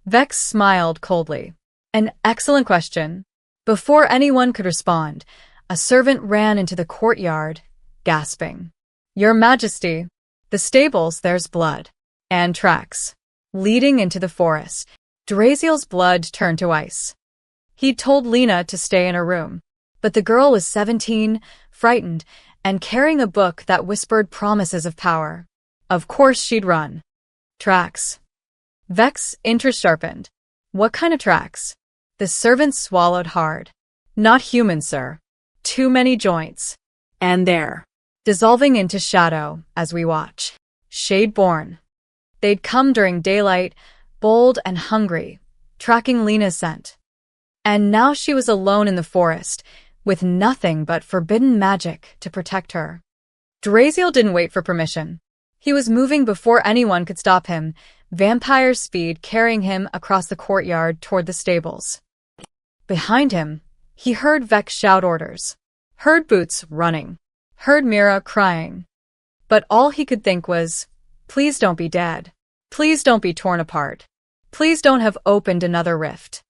Vex smiled coldly. An excellent question. Before anyone could respond, a servant ran into the courtyard, gasping. Your Majesty, the stables, there's blood. And tracks. Leading into the forest. Draziel's blood turned to ice. He'd told Lena to stay in her room. But the girl was 17, frightened, and carrying a book that whispered promises of power. Of course she'd run. Tracks. Vex's interest sharpened. What kind of tracks? The servant swallowed hard. Not human, sir. Too many joints. And there. Dissolving into shadow as we watch. Shade-born. They'd come during daylight, bold and hungry, tracking Lena's scent. And now she was alone in the forest, with nothing but forbidden magic to protect her. Draziel didn't wait for permission. He was moving before anyone could stop him, vampire speed carrying him across the courtyard toward the stables. Behind him, he heard Vex shout orders. Heard Boots running. Heard Mira crying. But all he could think was, please don't be dead. Please don't be torn apart. Please don't have opened another rift.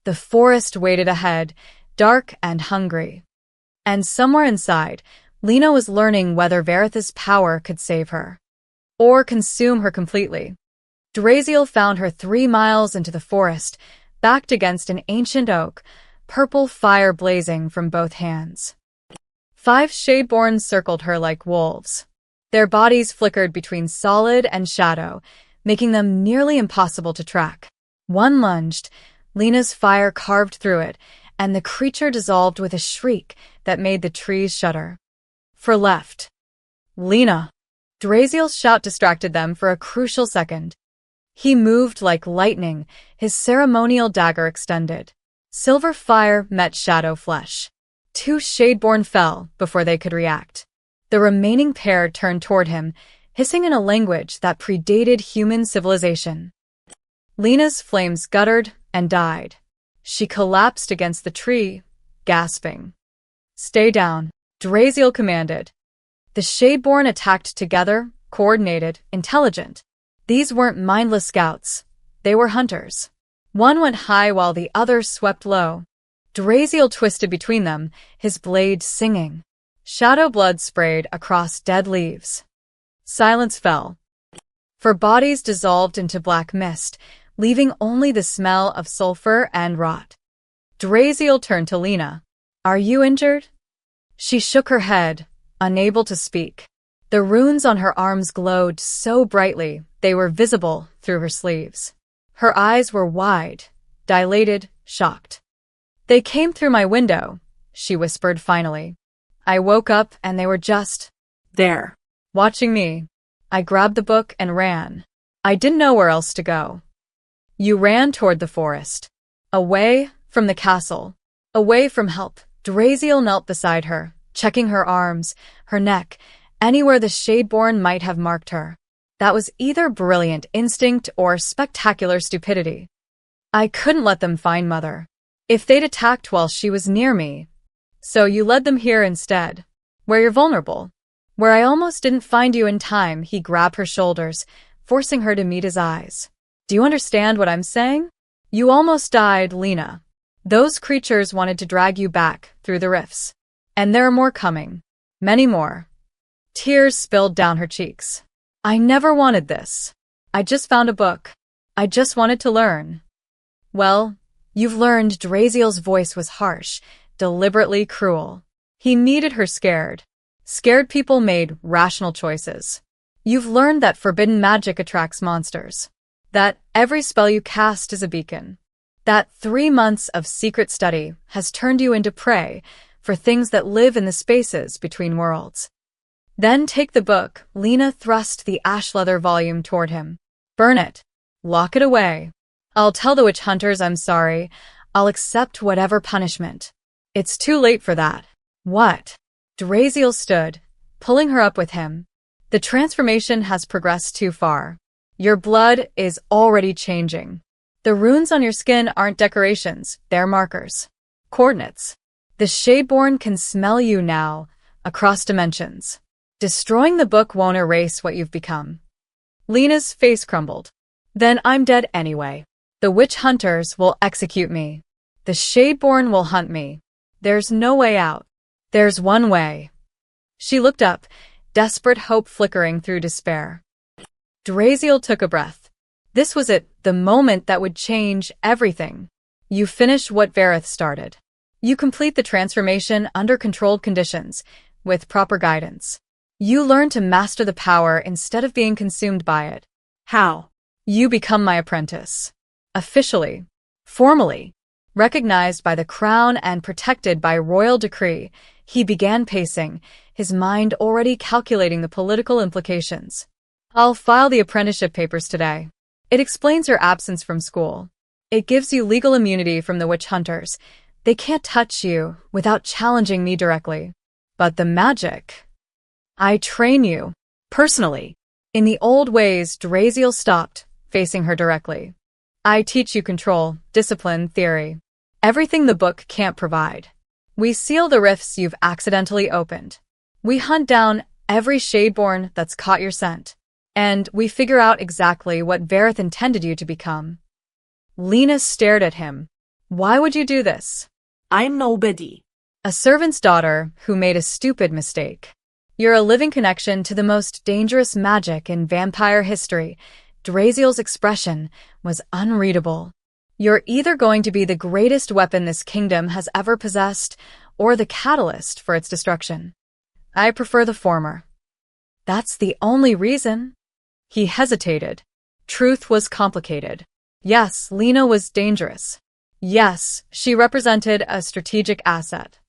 The forest waited ahead, dark and hungry. And somewhere inside, Lena was learning whether Veritha's power could save her. Or consume her completely. Draziel found her 3 miles into the forest, backed against an ancient oak, purple fire blazing from both hands. 5 Shadeborns circled her like wolves. Their bodies flickered between solid and shadow, making them nearly impossible to track. One lunged, Lena's fire carved through it, and the creature dissolved with a shriek that made the trees shudder. For left. Lena. Draziel's shout distracted them for a crucial second. He moved like lightning, his ceremonial dagger extended. Silver fire met shadow flesh. 2 Shadeborn fell before they could react. The remaining pair turned toward him, hissing in a language that predated human civilization. Lena's flames guttered and died. She collapsed against the tree, gasping. Stay down, Draziel commanded. The Shadeborn attacked together, coordinated, intelligent. These weren't mindless scouts. They were hunters. One went high while the other swept low. Draziel twisted between them, his blade singing. Shadow blood sprayed across dead leaves. Silence fell, for bodies dissolved into black mist, leaving only the smell of sulfur and rot. Draziel turned to Lena. Are you injured? She shook her head, unable to speak. The runes on her arms glowed so brightly they were visible through her sleeves. Her eyes were wide, dilated, shocked. They came through my window, she whispered finally. I woke up and they were just there, watching me. I grabbed the book and ran. I didn't know where else to go. You ran toward the forest. Away from the castle. Away from help. Draziel knelt beside her, checking her arms, her neck, anywhere the Shadeborn might have marked her. That was either brilliant instinct or spectacular stupidity. I couldn't let them find Mother. If they'd attacked while she was near me. So you led them here instead, where you're vulnerable. Where I almost didn't find you in time. He grabbed her shoulders, forcing her to meet his eyes. Do you understand what I'm saying? You almost died, Lena. Those creatures wanted to drag you back through the rifts. And there are more coming. Many more. Tears spilled down her cheeks. I never wanted this. I just found a book. I just wanted to learn. Well, you've learned. Draziel's voice was harsh, deliberately cruel. He needed her scared. Scared people made rational choices. You've learned that forbidden magic attracts monsters. That every spell you cast is a beacon. That 3 months of secret study has turned you into prey for things that live in the spaces between worlds. Then take the book. Lena thrust the ash leather volume toward him. Burn it. Lock it away. I'll tell the witch hunters I'm sorry. I'll accept whatever punishment. It's too late for that. What? Draziel stood, pulling her up with him. The transformation has progressed too far. Your blood is already changing. The runes on your skin aren't decorations, they're markers. Coordinates. The Shadeborn can smell you now, across dimensions. Destroying the book won't erase what you've become. Lena's face crumbled. Then I'm dead anyway. The witch hunters will execute me. The Shadeborn will hunt me. There's no way out. There's one way. She looked up, desperate hope flickering through despair. Draziel took a breath. This was it, the moment that would change everything. You finish what Vareth started. You complete the transformation under controlled conditions, with proper guidance. You learn to master the power instead of being consumed by it. How? You become my apprentice. Officially. Formally. Recognized by the crown and protected by royal decree, he began pacing, his mind already calculating the political implications. I'll file the apprenticeship papers today. It explains your absence from school. It gives you legal immunity from the witch hunters. They can't touch you without challenging me directly. But the magic... I train you, personally. In the old ways. Draziel stopped, facing her directly. I teach you control, discipline, theory. Everything the book can't provide. We seal the rifts you've accidentally opened. We hunt down every Shadeborn that's caught your scent. And we figure out exactly what Vareth intended you to become. Lena stared at him. Why would you do this? I'm nobody. A servant's daughter who made a stupid mistake. You're a living connection to the most dangerous magic in vampire history. Draziel's expression was unreadable. You're either going to be the greatest weapon this kingdom has ever possessed, or the catalyst for its destruction. I prefer the former. That's the only reason. He hesitated. Truth was complicated. Yes, Lena was dangerous. Yes, she represented a strategic asset.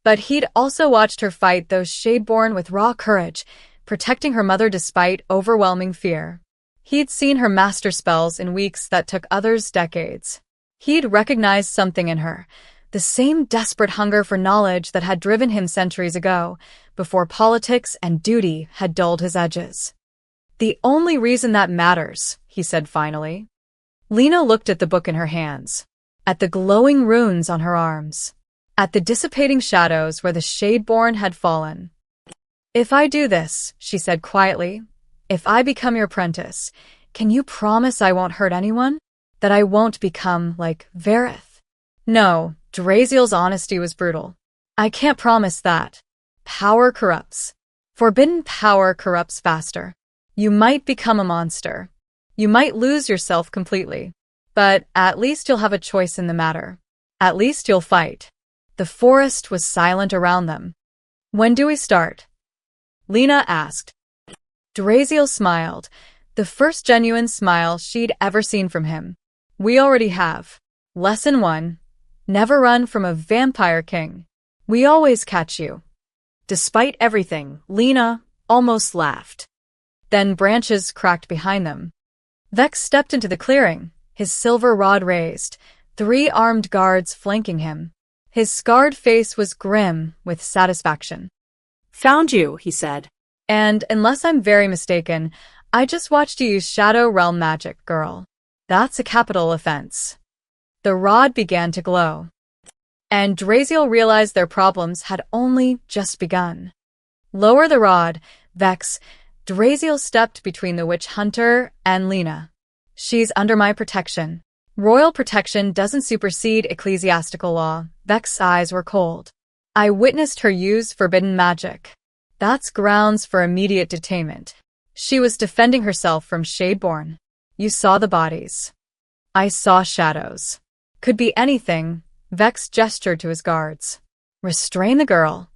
But he'd also watched her fight those Shadeborn with raw courage, protecting her mother despite overwhelming fear. He'd seen her master spells in weeks that took others decades. He'd recognized something in her, the same desperate hunger for knowledge that had driven him centuries ago, before politics and duty had dulled his edges. The only reason that matters, he said finally. Lena looked at the book in her hands, at the glowing runes on her arms, at the dissipating shadows where the Shadeborn had fallen. If I do this, she said quietly, if I become your apprentice, can you promise I won't hurt anyone? That I won't become like Vareth? No, Draziel's honesty was brutal. I can't promise that. Power corrupts. Forbidden power corrupts faster. You might become a monster. You might lose yourself completely. But at least you'll have a choice in the matter. At least you'll fight. The forest was silent around them. When do we start? Lena asked. Draziel smiled, the first genuine smile she'd ever seen from him. We already have. Lesson 1. Never run from a vampire king. We always catch you. Despite everything, Lena almost laughed. Then branches cracked behind them. Vex stepped into the clearing, his silver rod raised, 3 armed guards flanking him. His scarred face was grim with satisfaction. Found you, he said. And unless I'm very mistaken, I just watched you use Shadow Realm magic, girl. That's a capital offense. The rod began to glow. And Draziel realized their problems had only just begun. Lower the rod, Vex. Draziel stepped between the witch hunter and Lena. She's under my protection. Royal protection doesn't supersede ecclesiastical law. Vex's eyes were cold. I witnessed her use forbidden magic. That's grounds for immediate detainment. She was defending herself from Shadeborn. You saw the bodies. I saw shadows. Could be anything. Vex gestured to his guards. Restrain the girl.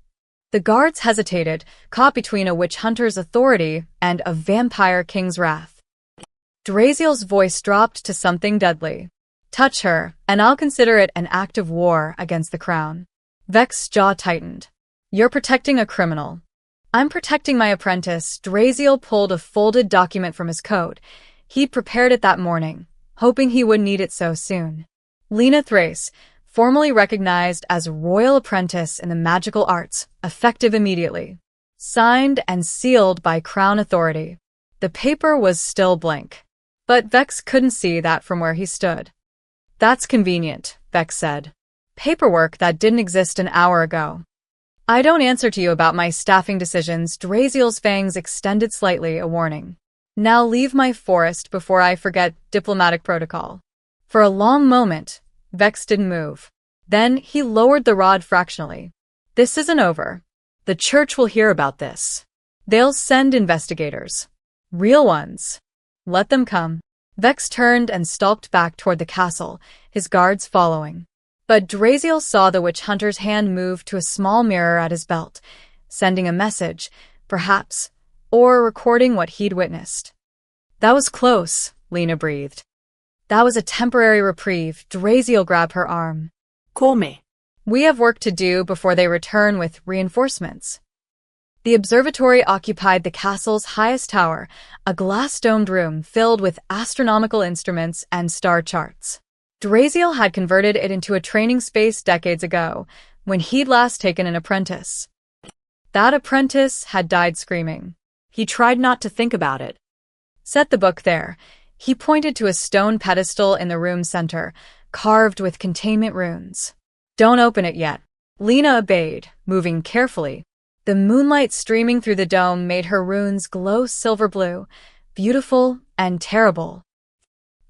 The guards hesitated, caught between a witch hunter's authority and a vampire king's wrath. Draziel's voice dropped to something deadly. Touch her, and I'll consider it an act of war against the crown. Vex's jaw tightened. You're protecting a criminal. I'm protecting my apprentice. Draziel pulled a folded document from his coat. He'd prepared it that morning, hoping he wouldn't need it so soon. Lena Thrace, formally recognized as Royal Apprentice in the magical arts, effective immediately. Signed and sealed by Crown authority. The paper was still blank. But Vex couldn't see that from where he stood. That's convenient, Vex said. Paperwork that didn't exist an hour ago. I don't answer to you about my staffing decisions. Draziel's fangs extended slightly, a warning. Now leave my forest before I forget diplomatic protocol. For a long moment, Vex didn't move. Then he lowered the rod fractionally. This isn't over. The church will hear about this. They'll send investigators. Real ones. Let them come. Vex turned and stalked back toward the castle, his guards following. But Draziel saw the witch hunter's hand move to a small mirror at his belt, sending a message, perhaps, or recording what he'd witnessed. That was close, Lena breathed. That was a temporary reprieve. Draziel grabbed her arm. Call me. We have work to do before they return with reinforcements. The observatory occupied the castle's highest tower, a glass-domed room filled with astronomical instruments and star charts. Draziel had converted it into a training space decades ago, when he'd last taken an apprentice. That apprentice had died screaming. He tried not to think about it. Set the book there. He pointed to a stone pedestal in the room's center, carved with containment runes. Don't open it yet. Lena obeyed, moving carefully. The moonlight streaming through the dome made her runes glow silver blue, beautiful and terrible.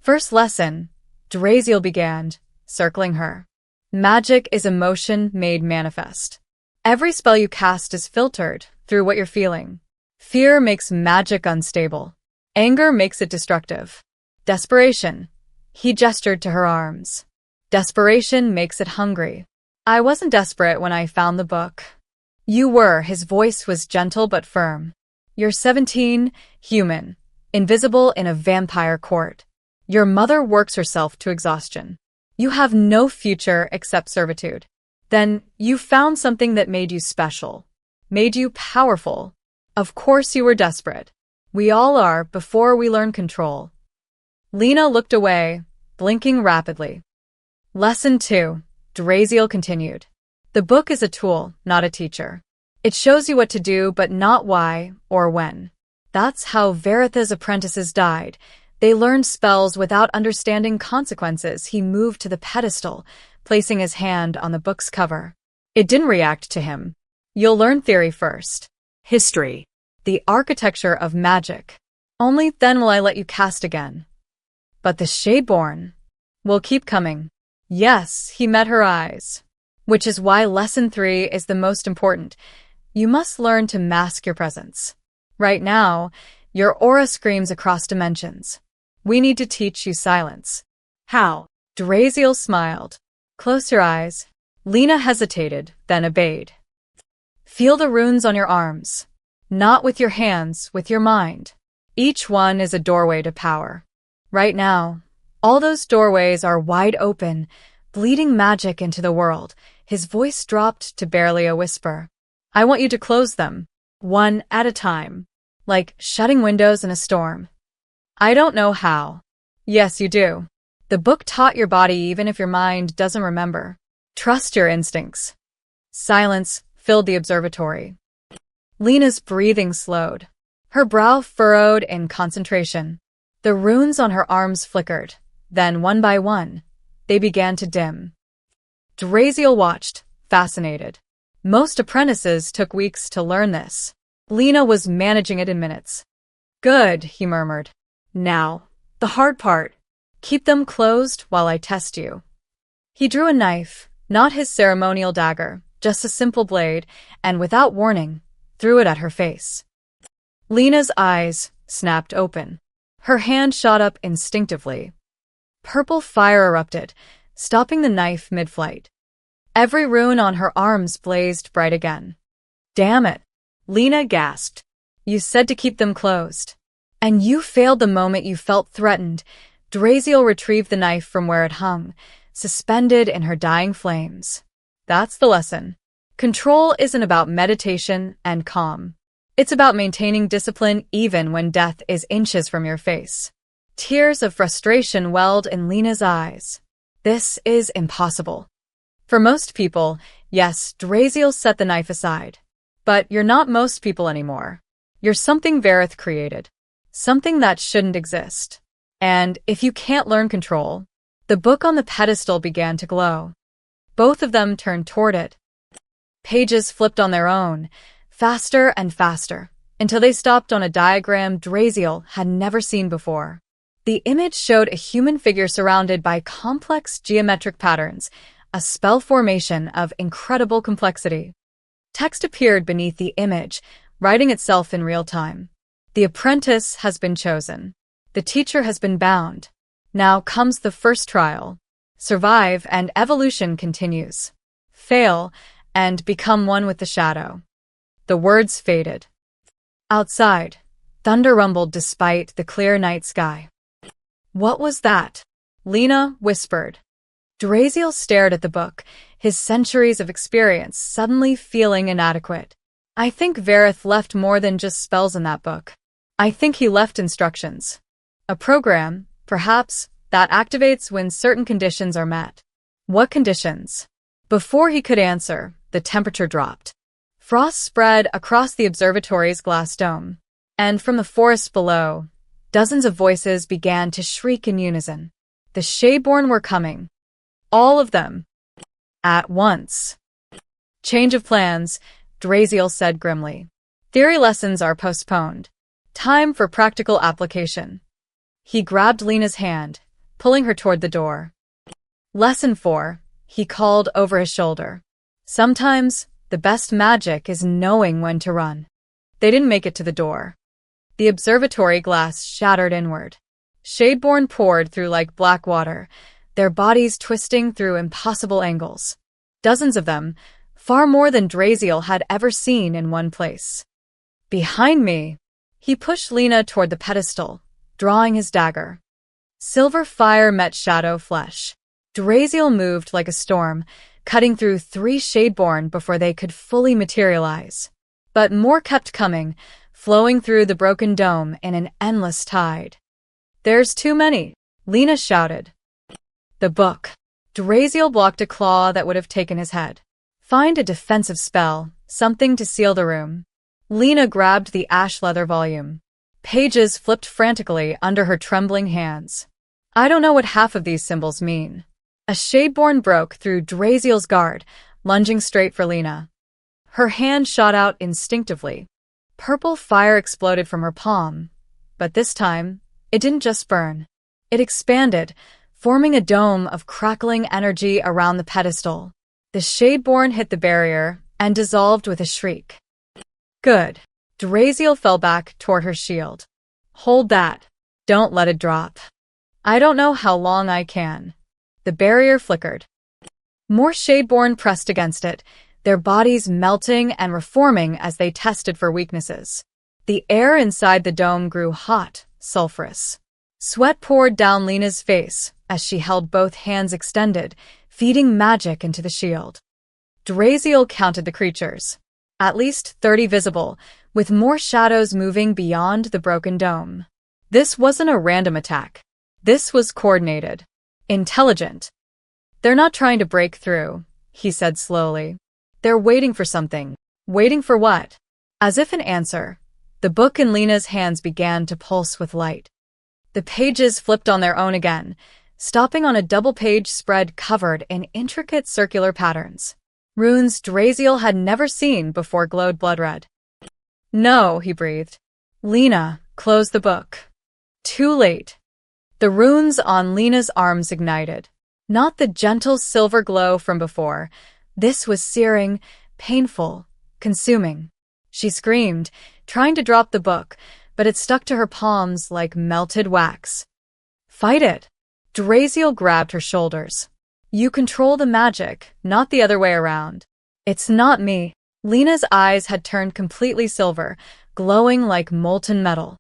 First lesson, Draziel began, circling her. Magic is emotion made manifest. Every spell you cast is filtered through what you're feeling. Fear makes magic unstable. Anger makes it destructive. Desperation. He gestured to her arms. Desperation makes it hungry. I wasn't desperate when I found the book. You were. His voice was gentle but firm. You're 17, human, invisible in a vampire court. Your mother works herself to exhaustion. You have no future except servitude. Then you found something that made you special, made you powerful. Of course you were desperate. We all are before we learn control. Lena looked away, blinking rapidly. Lesson 2, Draziel continued. The book is a tool, not a teacher. It shows you what to do, but not why or when. That's how Veritha's apprentices died. They learned spells without understanding consequences. He moved to the pedestal, placing his hand on the book's cover. It didn't react to him. You'll learn theory first. History. The architecture of magic. Only then will I let you cast again. But the Shadeborn will keep coming. Yes, he met her eyes. Which is why lesson 3 is the most important. You must learn to mask your presence. Right now, Your aura screams across dimensions. We need to teach you silence. How? Draziel smiled. Close your eyes. Lena hesitated, then obeyed. Feel the runes on your arms. Not with your hands, with your mind. Each one is a doorway to power. Right now, all those doorways are wide open, bleeding magic into the world. His voice dropped to barely a whisper. I want you to close them, one at a time, like shutting windows in a storm. I don't know how. Yes, you do. The book taught your body even if your mind doesn't remember. Trust your instincts. Silence filled the observatory. Lena's breathing slowed. Her brow furrowed in concentration. The runes on her arms flickered. Then, one by one, they began to dim. Draziel watched, fascinated. Most apprentices took weeks to learn this. Lena was managing it in minutes. Good, he murmured. Now, the hard part. Keep them closed while I test you. He drew a knife, not his ceremonial dagger, just a simple blade, and without warning, threw it at her face. Lena's eyes snapped open. Her hand shot up instinctively. Purple fire erupted, stopping the knife mid-flight. Every rune on her arms blazed bright again. Damn it, Lena gasped. You said to keep them closed. And you failed the moment you felt threatened. Draziel retrieved the knife from where it hung, suspended in her dying flames. That's the lesson. Control isn't about meditation and calm. It's about maintaining discipline even when death is inches from your face. Tears of frustration welled in Lena's eyes. This is impossible. For most people, yes, Draziel set the knife aside. But you're not most people anymore. You're something Vareth created. Something that shouldn't exist. And if you can't learn control, the book on the pedestal began to glow. Both of them turned toward it. Pages flipped on their own, faster and faster, until they stopped on a diagram Draziel had never seen before. The image showed a human figure surrounded by complex geometric patterns, a spell formation of incredible complexity. Text appeared beneath the image, writing itself in real time. The apprentice has been chosen. The teacher has been bound. Now comes the first trial. Survive and evolution continues. Fail and become one with the shadow. The words faded. Outside, thunder rumbled despite the clear night sky. What was that? Lena whispered. Draziel stared at the book, his centuries of experience suddenly feeling inadequate. I think Vareth left more than just spells in that book. I think he left instructions. A program, perhaps, that activates when certain conditions are met. What conditions? Before he could answer, the temperature dropped. Frost spread across the observatory's glass dome, and from the forest below, dozens of voices began to shriek in unison. The Shadeborn were coming. All of them. At once. Change of plans, Draziel said grimly. Theory lessons are postponed. Time for practical application. He grabbed Lena's hand, pulling her toward the door. Lesson 4, he called over his shoulder. Sometimes, the best magic is knowing when to run. They didn't make it to the door. The observatory glass shattered inward. Shadeborn poured through like black water, their bodies twisting through impossible angles. Dozens of them, far more than Draziel had ever seen in one place. Behind me, he pushed Lena toward the pedestal, drawing his dagger. Silver fire met shadow flesh. Draziel moved like a storm, cutting through 3 Shadeborn before they could fully materialize. But more kept coming, flowing through the broken dome in an endless tide. There's too many, Lena shouted. The book. Draziel blocked a claw that would have taken his head. Find a defensive spell, something to seal the room. Lena grabbed the ash leather volume. Pages flipped frantically under her trembling hands. I don't know what half of these symbols mean. A Shadeborn broke through Draziel's guard, lunging straight for Lena. Her hand shot out instinctively. Purple fire exploded from her palm, but this time, it didn't just burn. It expanded, forming a dome of crackling energy around the pedestal. The Shadeborn hit the barrier and dissolved with a shriek. Good. Draziel fell back toward her shield. Hold that. Don't let it drop. I don't know how long I can. The barrier flickered. More Shadeborn pressed against it, their bodies melting and reforming as they tested for weaknesses. The air inside the dome grew hot, sulfurous. Sweat poured down Lena's face as she held both hands extended, feeding magic into the shield. Draziel counted the creatures. At least 30 visible, with more shadows moving beyond the broken dome. This wasn't a random attack. This was coordinated. Intelligent. They're not trying to break through, he said slowly. They're waiting for something. Waiting for what? As if an answer, the book in Lena's hands began to pulse with light. The pages flipped on their own again, stopping on a double-page spread covered in intricate circular patterns. Runes Draziel had never seen before glowed blood-red. No, he breathed. Lena, close the book. Too late. The runes on Lena's arms ignited. Not the gentle silver glow from before. This was searing, painful, consuming. She screamed, trying to drop the book, but it stuck to her palms like melted wax. Fight it. Draziel grabbed her shoulders. You control the magic, not the other way around. It's not me. Lena's eyes had turned completely silver, glowing like molten metal.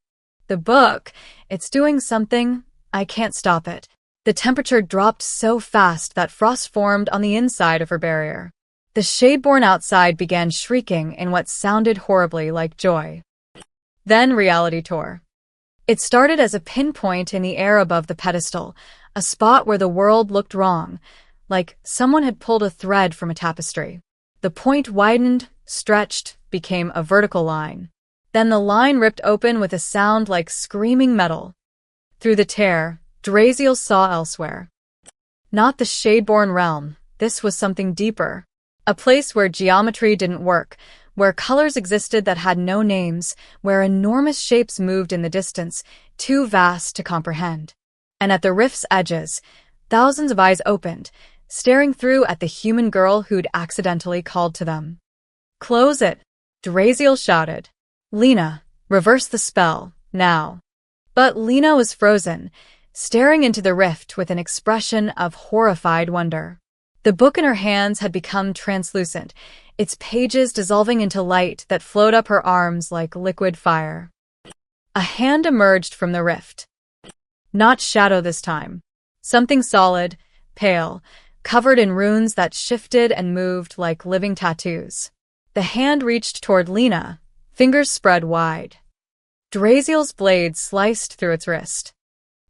The book, it's doing something. I can't stop it. The temperature dropped so fast that frost formed on the inside of her barrier. The Shadeborn outside began shrieking in what sounded horribly like joy. Then reality tore. It started as a pinpoint in the air above the pedestal, a spot where the world looked wrong, like someone had pulled a thread from a tapestry. The point widened, stretched, became a vertical line. Then the line ripped open with a sound like screaming metal. Through the tear, Draziel saw elsewhere. Not the Shadeborn realm, this was something deeper. A place where geometry didn't work, where colors existed that had no names, where enormous shapes moved in the distance, too vast to comprehend. And at the rift's edges, thousands of eyes opened, staring through at the human girl who'd accidentally called to them. Close it, Draziel shouted. Lena, reverse the spell, now. But Lena was frozen, staring into the rift with an expression of horrified wonder. The book in her hands had become translucent, its pages dissolving into light that flowed up her arms like liquid fire. A hand emerged from the rift. Not shadow this time. Something solid, pale, covered in runes that shifted and moved like living tattoos. The hand reached toward Lena, fingers spread wide. Draziel's blade sliced through its wrist.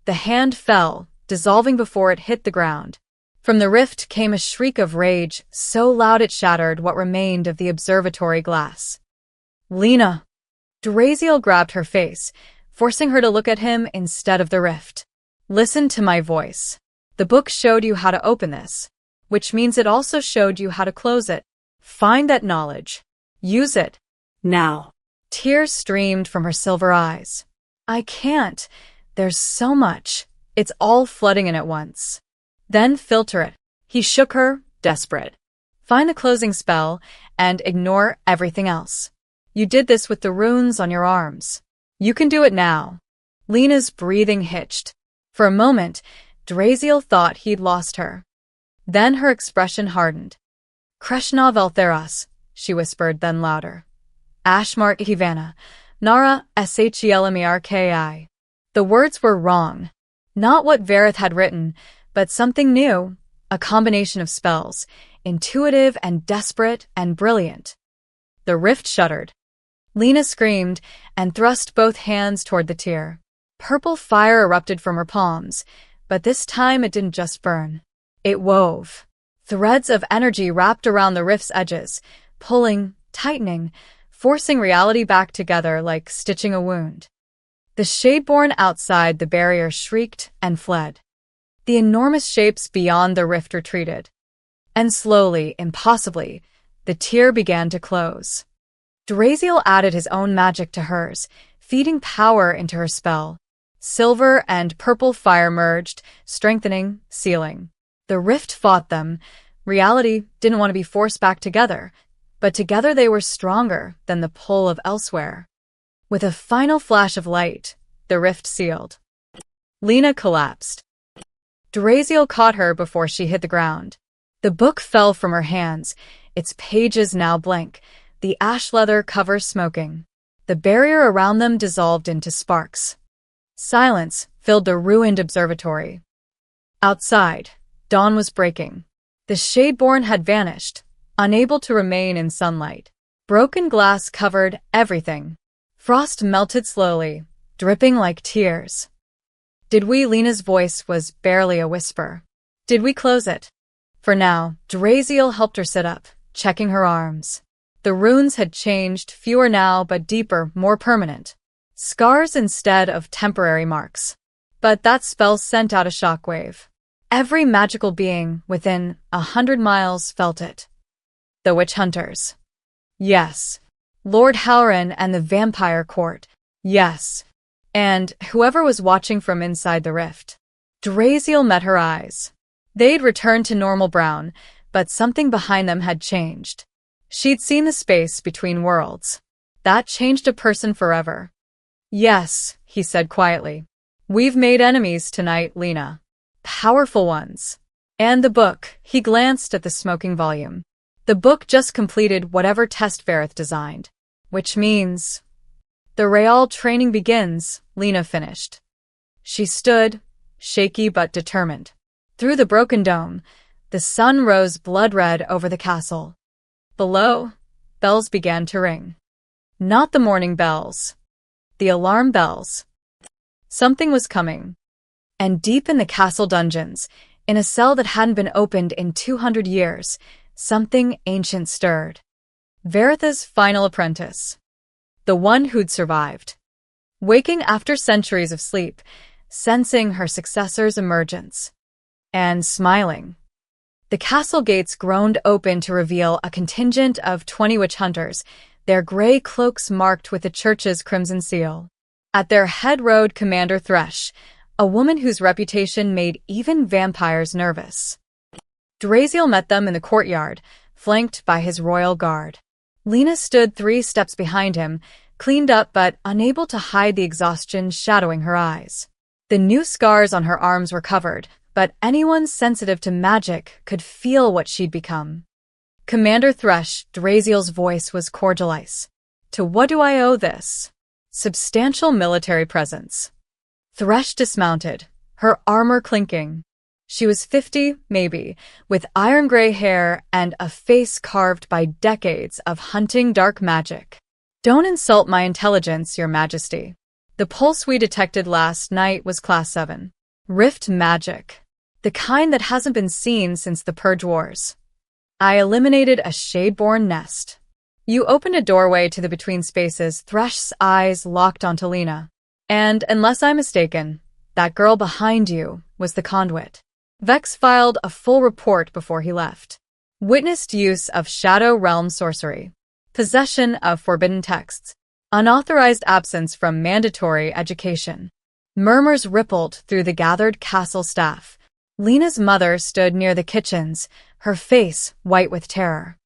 The hand fell, dissolving before it hit the ground. From the rift came a shriek of rage, so loud it shattered what remained of the observatory glass. Lena! Draziel grabbed her face, forcing her to look at him instead of the rift. Listen to my voice. The book showed you how to open this, which means it also showed you how to close it. Find that knowledge. Use it. Now. Tears streamed from her silver eyes. I can't. There's so much. It's all flooding in at once. Then filter it. He shook her, desperate. Find the closing spell and ignore everything else. You did this with the runes on your arms. You can do it now. Lena's breathing hitched. For a moment, Draziel thought he'd lost her. Then her expression hardened. Kreshna Veltheras, she whispered, then louder. Ashmark Ivana, Nara Shelmerki. The words were wrong. Not what Vareth had written, but something new, a combination of spells, intuitive and desperate and brilliant. The rift shuddered. Lena screamed and thrust both hands toward the tear. Purple fire erupted from her palms, but this time it didn't just burn. It wove. Threads of energy wrapped around the rift's edges, pulling, tightening, forcing reality back together like stitching a wound. The Shadeborn outside the barrier shrieked and fled. The enormous shapes beyond the rift retreated. And slowly, impossibly, the tear began to close. Draziel added his own magic to hers, feeding power into her spell. Silver and purple fire merged, strengthening, sealing. The rift fought them. Reality didn't want to be forced back together, but together they were stronger than the pull of elsewhere. With a final flash of light, the rift sealed. Lena collapsed. Draziel caught her before she hit the ground. The book fell from her hands, its pages now blank, the ash leather cover smoking. The barrier around them dissolved into sparks. Silence filled the ruined observatory. Outside, dawn was breaking. The Shadeborn had vanished, unable to remain in sunlight. Broken glass covered everything. Frost melted slowly, dripping like tears. Did we? Lena's voice was barely a whisper. Did we close it? For now, Draziel helped her sit up, checking her arms. The runes had changed, fewer now but deeper, more permanent. Scars instead of temporary marks. But that spell sent out a shockwave. Every magical being within 100 miles felt it. The witch hunters. Yes. Lord Halloran and the vampire court. Yes. And whoever was watching from inside the rift. Draziel met her eyes. They'd returned to normal brown, but something behind them had changed. She'd seen the space between worlds. That changed a person forever. Yes, he said quietly. We've made enemies tonight, Lena. Powerful ones. And the book, he glanced at the smoking volume. The book just completed whatever test Vareth designed. Which means... The Real training begins, Lena finished. She stood, shaky but determined. Through the broken dome, the sun rose blood-red over the castle. Below, bells began to ring. Not the morning bells. The alarm bells. Something was coming. And deep in the castle dungeons, in a cell that hadn't been opened in 200 years, something ancient stirred. Vareth's final apprentice. The one who'd survived. Waking after centuries of sleep, sensing her successor's emergence. And smiling. The castle gates groaned open to reveal a contingent of 20 witch hunters, their gray cloaks marked with the church's crimson seal. At their head rode Commander Thresh, a woman whose reputation made even vampires nervous. Draziel met them in the courtyard, flanked by his royal guard. Lena stood 3 steps behind him, cleaned up but unable to hide the exhaustion shadowing her eyes. The new scars on her arms were covered, but anyone sensitive to magic could feel what she'd become. Commander Thresh, Draziel's voice was cordial ice. To what do I owe this? Substantial military presence. Thresh dismounted, her armor clinking. She was 50, maybe, with iron-gray hair and a face carved by decades of hunting dark magic. Don't insult my intelligence, Your Majesty. The pulse we detected last night was Class 7. Rift magic. The kind that hasn't been seen since the Purge Wars. I eliminated a Shadeborn nest. You opened a doorway to the between spaces. Thresh's eyes locked onto Lena. And, unless I'm mistaken, that girl behind you was the conduit. Vex filed a full report before he left. Witnessed use of Shadow Realm sorcery. Possession of forbidden texts. Unauthorized absence from mandatory education. Murmurs rippled through the gathered castle staff. Lena's mother stood near the kitchens, her face white with terror.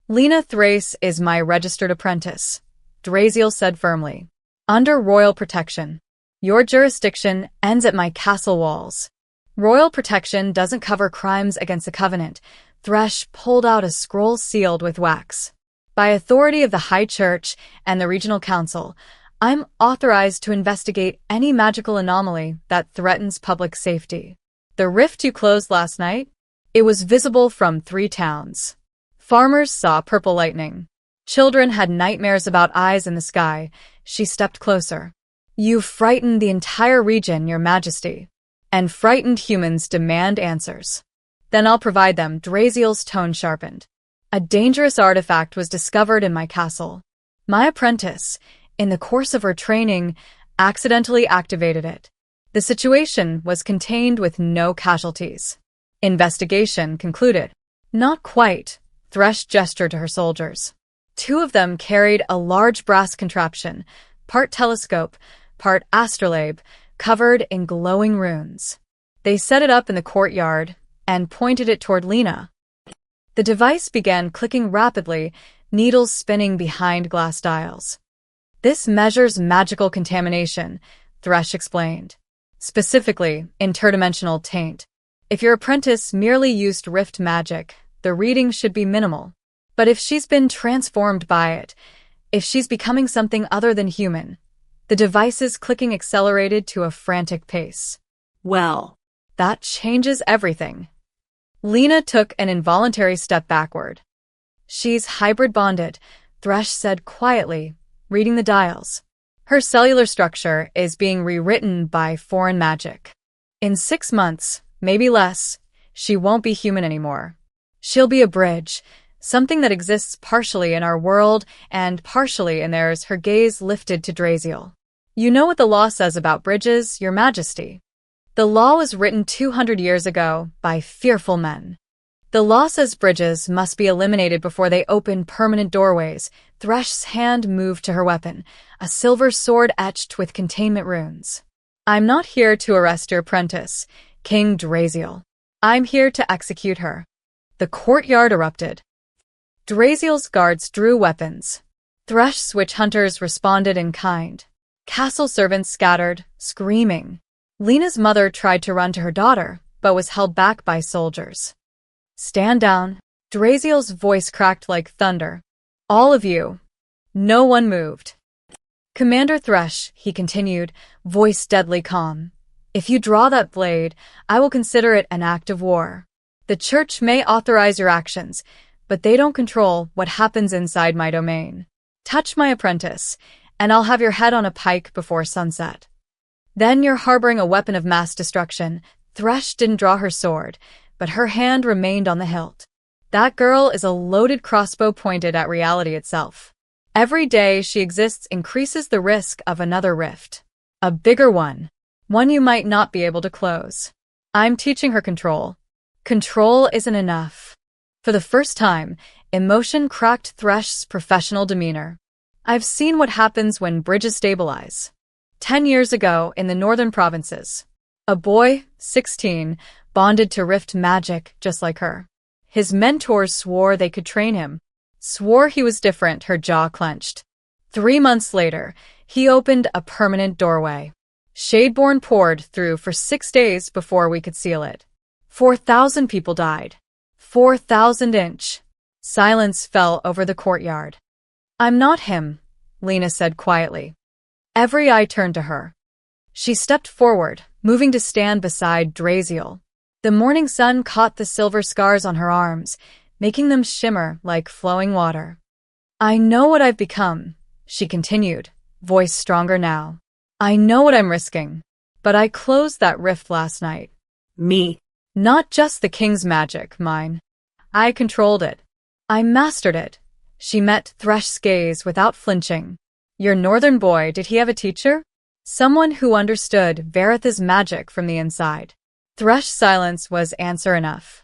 Lena Thrace is my registered apprentice, Draziel said firmly. Under royal protection. Your jurisdiction ends at my castle walls. Royal protection doesn't cover crimes against the Covenant. Thresh pulled out a scroll sealed with wax. By authority of the High Church and the Regional Council, I'm authorized to investigate any magical anomaly that threatens public safety. The rift you closed last night? It was visible from 3 towns. Farmers saw purple lightning. Children had nightmares about eyes in the sky. She stepped closer. You've frightened the entire region, Your Majesty. And frightened humans demand answers. Then I'll provide them. Draziel's tone sharpened. A dangerous artifact was discovered in my castle. My apprentice, in the course of her training, accidentally activated it. The situation was contained with no casualties. Investigation concluded. Not quite. Thresh gestured to her soldiers. 2 of them carried a large brass contraption, part telescope, part astrolabe, covered in glowing runes. They set it up in the courtyard and pointed it toward Lena. The device began clicking rapidly, needles spinning behind glass dials. This measures magical contamination, Thresh explained. Specifically, interdimensional taint. If your apprentice merely used rift magic, the reading should be minimal. But if she's been transformed by it, if she's becoming something other than human, the device's clicking accelerated to a frantic pace. Well, That changes everything. Lena took an involuntary step backward. She's hybrid bonded, Thresh said quietly, reading the dials. Her cellular structure is being rewritten by foreign magic. In 6 months, maybe less, she won't be human anymore. She'll be a bridge, something that exists partially in our world and partially in theirs. Her gaze lifted to Draziel. You know what the law says about bridges, Your Majesty. The law was written 200 years ago by fearful men. The law says bridges must be eliminated before they open permanent doorways. Thresh's hand moved to her weapon, a silver sword etched with containment runes. I'm not here to arrest your apprentice, King Draziel. I'm here to execute her. The courtyard erupted. Draziel's guards drew weapons. Thresh's witch hunters responded in kind. Castle servants scattered, screaming. Lena's mother tried to run to her daughter, but was held back by soldiers. Stand down. Draziel's voice cracked like thunder. All of you. No one moved. Commander Thresh, he continued, voice deadly calm. If you draw that blade, I will consider it an act of war. The church may authorize your actions, but they don't control what happens inside my domain. Touch my apprentice, and I'll have your head on a pike before sunset. Then you're harboring a weapon of mass destruction. Thresh didn't draw her sword, but her hand remained on the hilt. That girl is a loaded crossbow pointed at reality itself. Every day she exists increases the risk of another rift. A bigger one. One you might not be able to close. I'm teaching her control. Control isn't enough. For the first time, emotion cracked Thresh's professional demeanor. I've seen what happens when bridges stabilize. 10 years ago in the northern provinces, a boy, 16, bonded to rift magic just like her. His mentors swore they could train him. Swore he was different, her jaw clenched. 3 months later, he opened a permanent doorway. Shadeborn poured through for 6 days before we could seal it. 4,000 people died. 4,000 inch. Silence fell over the courtyard. I'm not him, Lena said quietly. Every eye turned to her. She stepped forward, moving to stand beside Draziel. The morning sun caught the silver scars on her arms, making them shimmer like flowing water. I know what I've become, she continued, voice stronger now. I know what I'm risking, but I closed that rift last night. me. Not just the king's magic, mine. I controlled it. I mastered it. She met Thresh's gaze without flinching. Your northern boy, did he have a teacher? Someone who understood Varitha's magic from the inside. Thresh's silence was answer enough.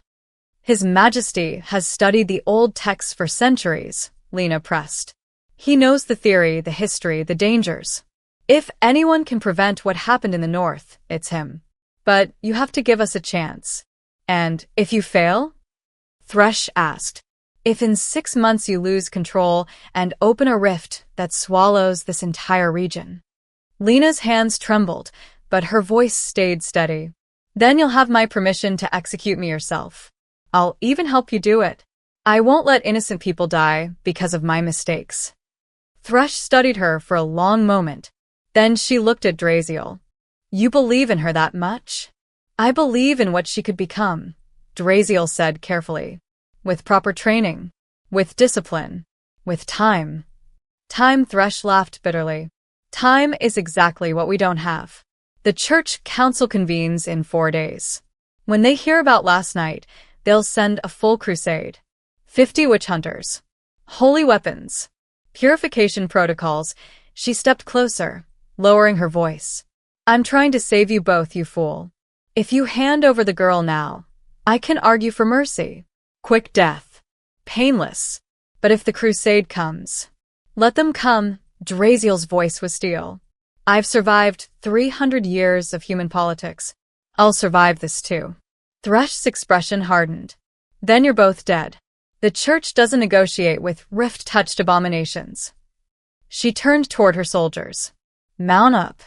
His Majesty has studied the old texts for centuries, Lena pressed. He knows the theory, the history, the dangers. If anyone can prevent what happened in the north, it's him. But you have to give us a chance. And if you fail? Thresh asked. If in 6 months you lose control and open a rift that swallows this entire region. Lena's hands trembled, but her voice stayed steady. Then you'll have my permission to execute me yourself. I'll even help you do it. I won't let innocent people die because of my mistakes. Thresh studied her for a long moment. Then she looked at Draziel. You believe in her that much? I believe in what she could become, Draziel said carefully. With proper training, with discipline, with time. Time, Thresh laughed bitterly. Time is exactly what we don't have. The church council convenes in 4 days. When they hear about last night, they'll send a full crusade. 50 witch hunters. Holy weapons. Purification protocols. She stepped closer, lowering her voice. I'm trying to save you both, you fool. If you hand over the girl now, I can argue for mercy. Quick death. Painless. But if the crusade comes, let them come. Draziel's voice was steel. I've survived 300 years of human politics. I'll survive this too. Thresh's expression hardened. Then you're both dead. The church doesn't negotiate with rift-touched abominations. She turned toward her soldiers. Mount up.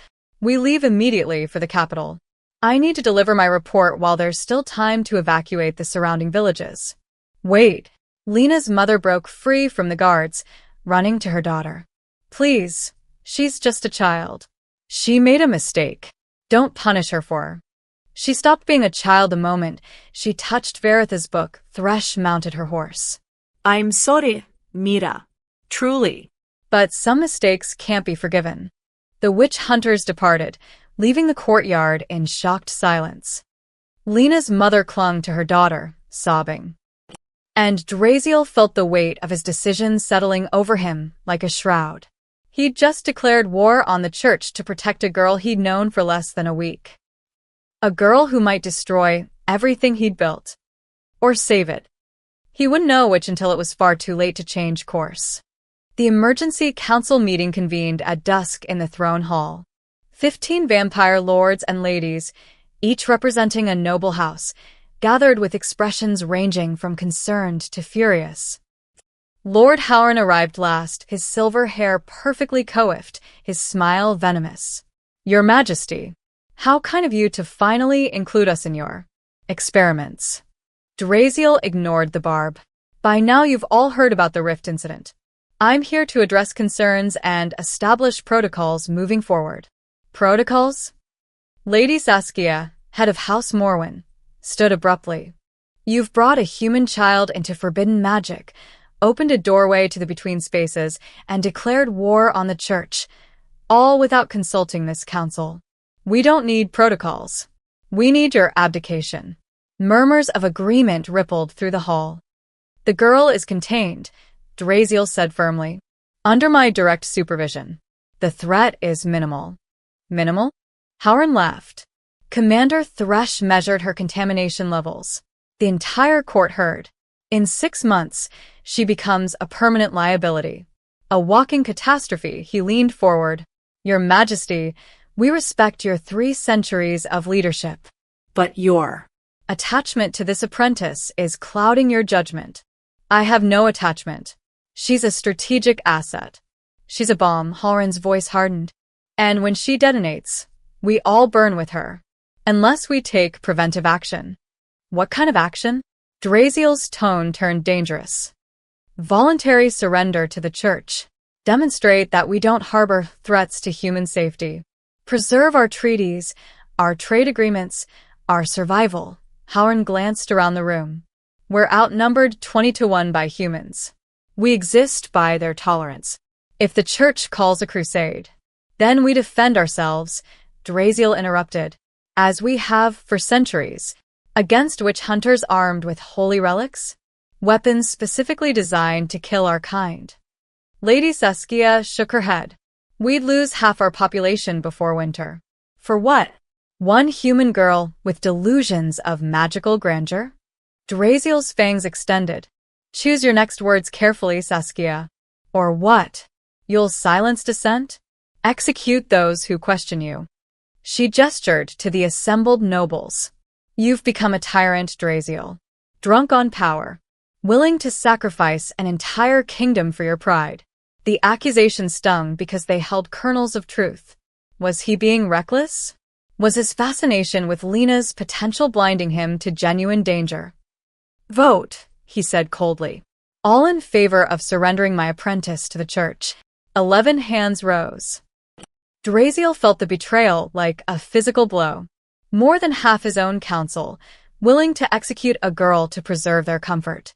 We leave immediately for the capital. I need to deliver my report while there's still time to evacuate the surrounding villages. Wait. Lena's mother broke free from the guards, running to her daughter. Please, she's just a child. She made a mistake. Don't punish her for her. She stopped being a child the moment she touched Veritha's book. Thresh mounted her horse. I'm sorry, Mira. Truly. But some mistakes can't be forgiven. The witch hunters departed, leaving the courtyard in shocked silence. Lena's mother clung to her daughter, sobbing. And Draziel felt the weight of his decision settling over him like a shroud. He'd just declared war on the church to protect a girl he'd known for less than a week. A girl who might destroy everything he'd built. Or save it. He wouldn't know which until it was far too late to change course. The emergency council meeting convened at dusk in the throne hall. 15 vampire lords and ladies, each representing a noble house, gathered with expressions ranging from concerned to furious. Lord Howren arrived last, his silver hair perfectly coiffed, his smile venomous. Your Majesty, how kind of you to finally include us in your experiments. Draziel ignored the barb. By now you've all heard about the rift incident. I'm here to address concerns and establish protocols moving forward. Protocols? Lady Saskia, head of House Morwen, stood abruptly. You've brought a human child into forbidden magic, opened a doorway to the between spaces, and declared war on the church, all without consulting this council. We don't need protocols. We need your abdication. Murmurs of agreement rippled through the hall. The girl is contained, Draziel said firmly. Under my direct supervision. The threat is minimal. Minimal? Howren laughed. Commander Thresh measured her contamination levels. The entire court heard. In 6 months, she becomes a permanent liability. A walking catastrophe. He leaned forward. Your Majesty, we respect your 3 centuries of leadership. But your attachment to this apprentice is clouding your judgment. I have no attachment. She's a strategic asset. She's a bomb, Howren's voice hardened. And when she detonates, we all burn with her. Unless we take preventive action. What kind of action? Draziel's tone turned dangerous. Voluntary surrender to the church. Demonstrate that we don't harbor threats to human safety. Preserve our treaties, our trade agreements, our survival. Howren glanced around the room. We're outnumbered 20-1 by humans. We exist by their tolerance. If the church calls a crusade, then we defend ourselves, Draziel interrupted, as we have for centuries, against witch hunters armed with holy relics, weapons specifically designed to kill our kind. Lady Saskia shook her head. We'd lose half our population before winter. For what? One human girl with delusions of magical grandeur? Draziel's fangs extended. Choose your next words carefully, Saskia. Or what? You'll silence dissent? Execute those who question you. She gestured to the assembled nobles. You've become a tyrant, Draziel. Drunk on power. Willing to sacrifice an entire kingdom for your pride. The accusation stung because they held kernels of truth. Was he being reckless? Was his fascination with Lena's potential blinding him to genuine danger? Vote, he said coldly. All in favor of surrendering my apprentice to the church. 11 hands rose. Draziel felt the betrayal like a physical blow. More than half his own council, willing to execute a girl to preserve their comfort.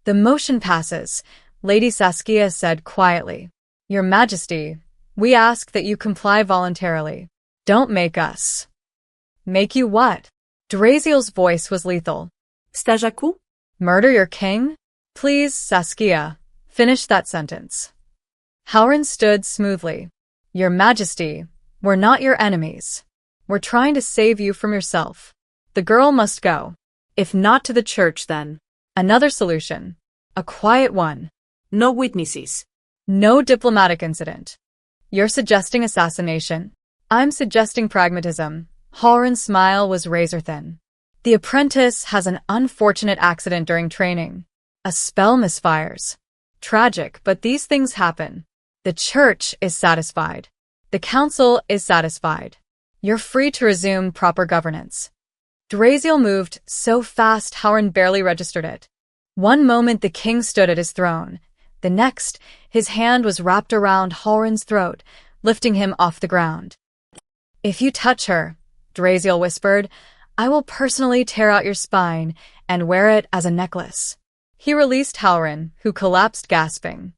The motion passes, Lady Saskia said quietly. Your Majesty, we ask that you comply voluntarily. Don't make us. Make you what? Draziel's voice was lethal. Stajaku? Murder your king? Please, Saskia, finish that sentence. Howren stood smoothly. Your Majesty, we're not your enemies. We're trying to save you from yourself. The girl must go. If not to the church, then. Another solution. A quiet one. No witnesses. No diplomatic incident. You're suggesting assassination. I'm suggesting pragmatism. Howren's smile was razor-thin. The apprentice has an unfortunate accident during training. A spell misfires. Tragic, but these things happen. The church is satisfied. The council is satisfied. You're free to resume proper governance. Draziel moved so fast Howard barely registered it. One moment the king stood at his throne. The next, his hand was wrapped around Halrin's throat, lifting him off the ground. If you touch her, Draziel whispered, I will personally tear out your spine and wear it as a necklace. He released Halrin, who collapsed gasping.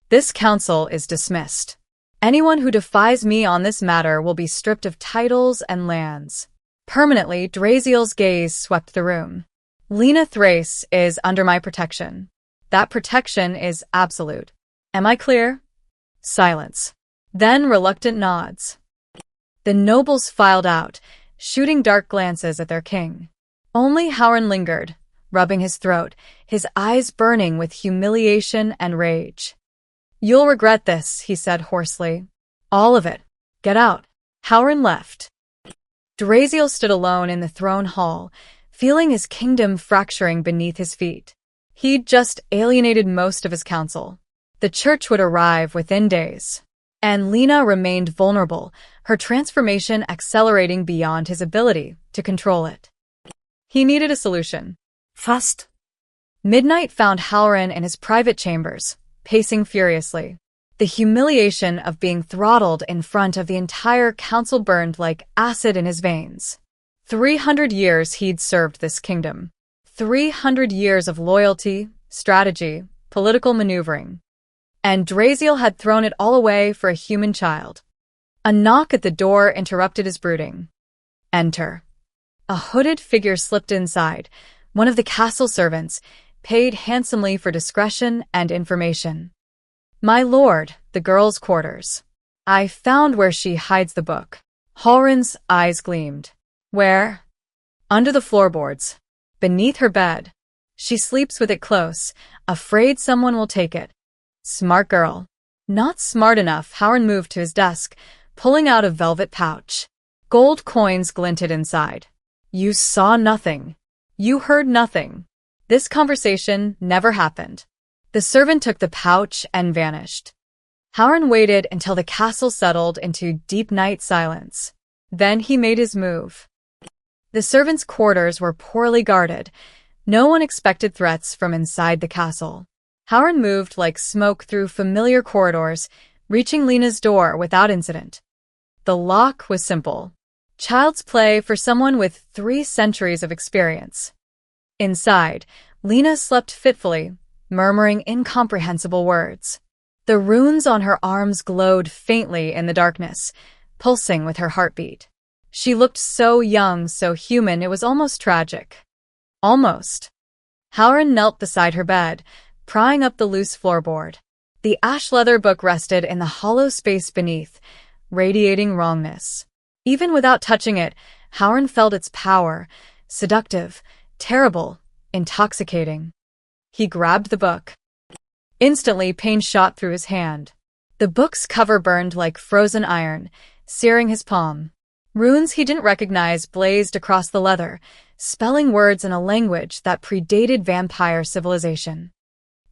This council is dismissed. Anyone who defies me on this matter will be stripped of titles and lands. Permanently, Draziel's gaze swept the room. Lena Thrace is under my protection. That protection is absolute. Am I clear? Silence. Then reluctant nods. The nobles filed out, shooting dark glances at their king. Only Howard lingered, rubbing his throat, his eyes burning with humiliation and rage. You'll regret this, he said hoarsely. All of it. Get out. Howard left. Draziel stood alone in the throne hall, feeling his kingdom fracturing beneath his feet. He'd just alienated most of his council. The church would arrive within days. And Lena remained vulnerable, her transformation accelerating beyond his ability to control it. He needed a solution. Fast. Midnight found Halloran in his private chambers, pacing furiously. The humiliation of being throttled in front of the entire council burned like acid in his veins. 300 years he'd served this kingdom. 300 years of loyalty, strategy, political maneuvering. And Draziel had thrown it all away for a human child. A knock at the door interrupted his brooding. Enter. A hooded figure slipped inside, one of the castle servants, paid handsomely for discretion and information. My lord, the girl's quarters. I found where she hides the book. Halrin's eyes gleamed. Where? Under the floorboards. Beneath her bed. She sleeps with it close, afraid someone will take it. Smart girl. Not smart enough, Howard moved to his desk, pulling out a velvet pouch. Gold coins glinted inside. You saw nothing. You heard nothing. This conversation never happened. The servant took the pouch and vanished. Howard waited until the castle settled into deep night silence. Then he made his move. The servants' quarters were poorly guarded. No one expected threats from inside the castle. Howard moved like smoke through familiar corridors, reaching Lena's door without incident. The lock was simple. Child's play for someone with 3 centuries of experience. Inside, Lena slept fitfully, murmuring incomprehensible words. The runes on her arms glowed faintly in the darkness, pulsing with her heartbeat. She looked so young, so human, it was almost tragic. Almost. Howard knelt beside her bed, prying up the loose floorboard. The ash leather book rested in the hollow space beneath, radiating wrongness. Even without touching it, Howard felt its power, seductive, terrible, intoxicating. He grabbed the book. Instantly, pain shot through his hand. The book's cover burned like frozen iron, searing his palm. Runes he didn't recognize blazed across the leather, spelling words in a language that predated vampire civilization.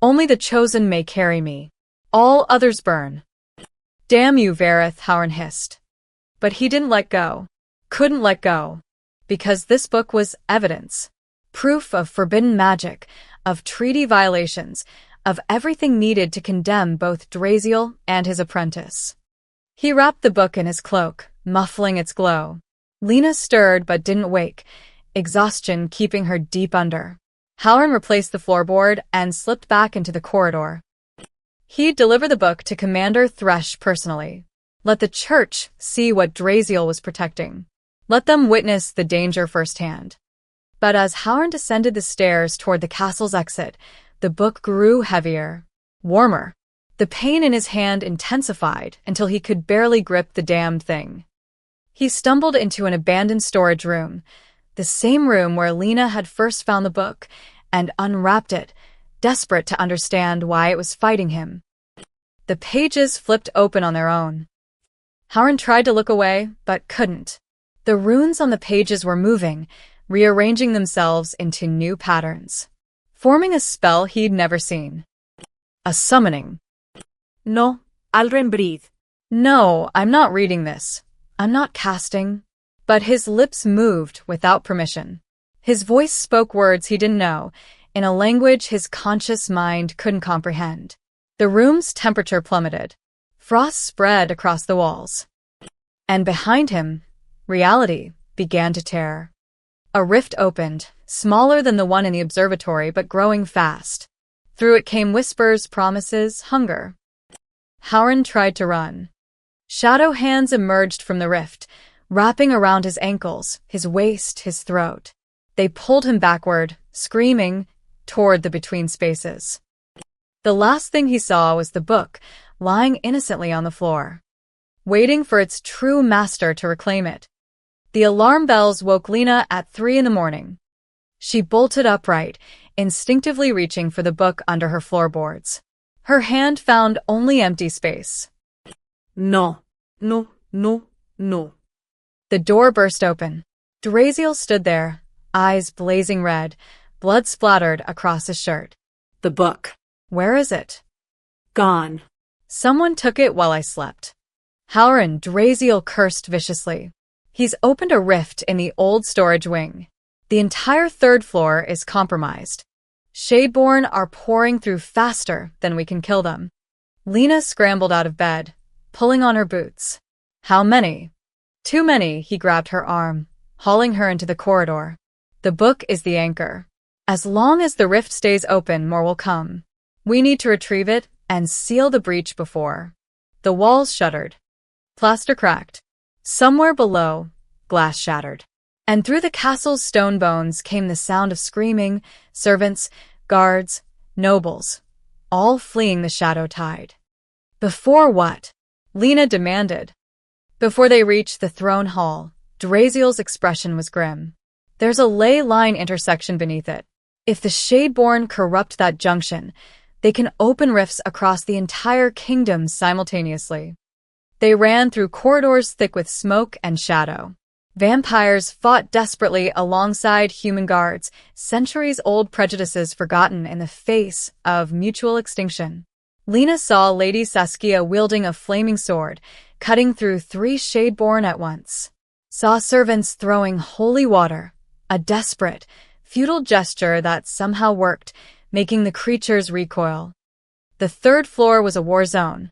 Only the chosen may carry me. All others burn. Damn you, Vareth, Howard hissed. But he didn't let go. Couldn't let go. Because this book was evidence. Proof of forbidden magic, of treaty violations, of everything needed to condemn both Draziel and his apprentice. He wrapped the book in his cloak, muffling its glow. Lena stirred but didn't wake, exhaustion keeping her deep under. Howard replaced the floorboard and slipped back into the corridor. He'd deliver the book to Commander Thresh personally. Let the church see what Draziel was protecting. Let them witness the danger firsthand. But as Howard descended the stairs toward the castle's exit, the book grew heavier, warmer. The pain in his hand intensified until he could barely grip the damned thing. He stumbled into an abandoned storage room, the same room where Lena had first found the book, and unwrapped it, desperate to understand why it was fighting him. The pages flipped open on their own. Howard tried to look away, but couldn't. The runes on the pages were moving, rearranging themselves into new patterns, forming a spell he'd never seen. A summoning. No, Alren, breathe. No, I'm not reading this. I'm not casting. But his lips moved without permission. His voice spoke words he didn't know, in a language his conscious mind couldn't comprehend. The room's temperature plummeted. Frost spread across the walls. And behind him, reality began to tear. A rift opened, smaller than the one in the observatory but growing fast. Through it came whispers, promises, hunger. Howren tried to run. Shadow hands emerged from the rift, wrapping around his ankles, his waist, his throat. They pulled him backward, screaming, toward the between spaces. The last thing he saw was the book, lying innocently on the floor, waiting for its true master to reclaim it. The alarm bells woke Lena at 3 a.m. She bolted upright, instinctively reaching for the book under her floorboards. Her hand found only empty space. No, no, no, no. The door burst open. Draziel stood there, eyes blazing red, blood splattered across his shirt. The book. Where is it? Gone. Someone took it while I slept. Howren, Draziel cursed viciously. He's opened a rift in the old storage wing. The entire third floor is compromised. Shadeborn are pouring through faster than we can kill them. Lena scrambled out of bed, pulling on her boots. How many? Too many, he grabbed her arm, hauling her into the corridor. The book is the anchor. As long as the rift stays open, more will come. We need to retrieve it and seal the breach before. The walls shuddered. Plaster cracked. Somewhere below, glass shattered. And through the castle's stone bones came the sound of screaming, servants, guards, nobles, all fleeing the shadow tide. Before what? Lena demanded. Before they reached the throne hall, Draziel's expression was grim. There's a ley line intersection beneath it. If the Shadeborn corrupt that junction, they can open rifts across the entire kingdom simultaneously. They ran through corridors thick with smoke and shadow. Vampires fought desperately alongside human guards, centuries-old prejudices forgotten in the face of mutual extinction. Lena saw Lady Saskia wielding a flaming sword, cutting through 3 Shadeborn at once. Saw servants throwing holy water, a desperate, futile gesture that somehow worked, making the creatures recoil. The third floor was a war zone.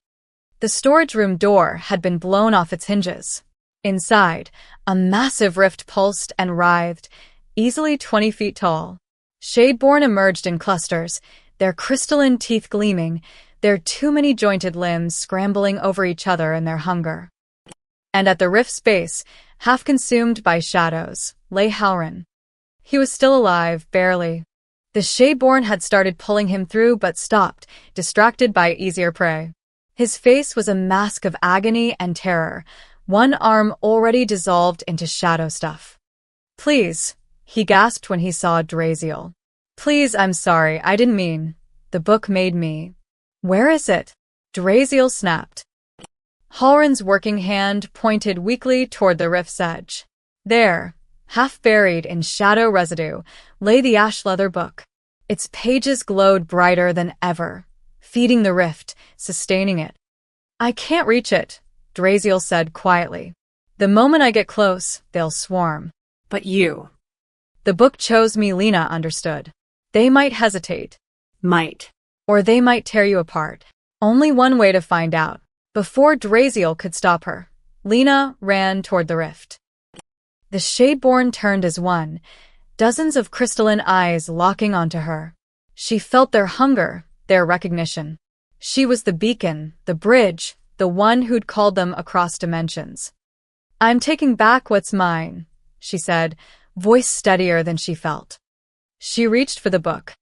The storage room door had been blown off its hinges. Inside, a massive rift pulsed and writhed, easily 20 feet tall. Shadeborn emerged in clusters, their crystalline teeth gleaming, their too many jointed limbs scrambling over each other in their hunger. And at the rift's base, half consumed by shadows, lay Howren. He was still alive, barely. The Shadeborn had started pulling him through but stopped, distracted by easier prey. His face was a mask of agony and terror, one arm already dissolved into shadow stuff. Please, he gasped when he saw Draziel. Please, I'm sorry, I didn't mean. The book made me. Where is it? Draziel snapped. Hallren's working hand pointed weakly toward the rift's edge. There, half buried in shadow residue, lay the ash leather book. Its pages glowed brighter than ever, feeding the rift, sustaining it. I can't reach it, Draziel said quietly. The moment I get close, they'll swarm. But you. The book chose me, Lena understood. They might hesitate. Might. Or they might tear you apart. Only one way to find out. Before Draziel could stop her, Lena ran toward the rift. The Shadeborn turned as one, dozens of crystalline eyes locking onto her. She felt their hunger, their recognition. She was the beacon, the bridge, the one who'd called them across dimensions. I'm taking back what's mine, she said, voice steadier than she felt. She reached for the book.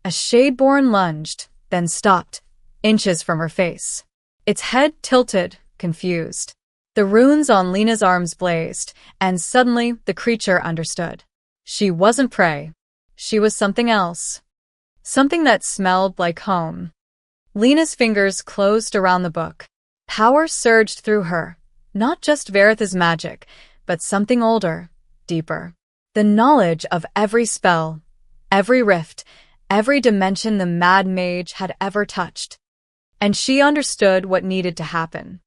A Shadeborn lunged, then stopped, inches from her face. Its head tilted, confused. The runes on Lena's arms blazed, and suddenly the creature understood. She wasn't prey. She was something else. Something that smelled like home. Lena's fingers closed around the book. Power surged through her, not just Varith's magic, but something older, deeper. The knowledge of every spell, every rift, every dimension the Mad Mage had ever touched. And she understood what needed to happen.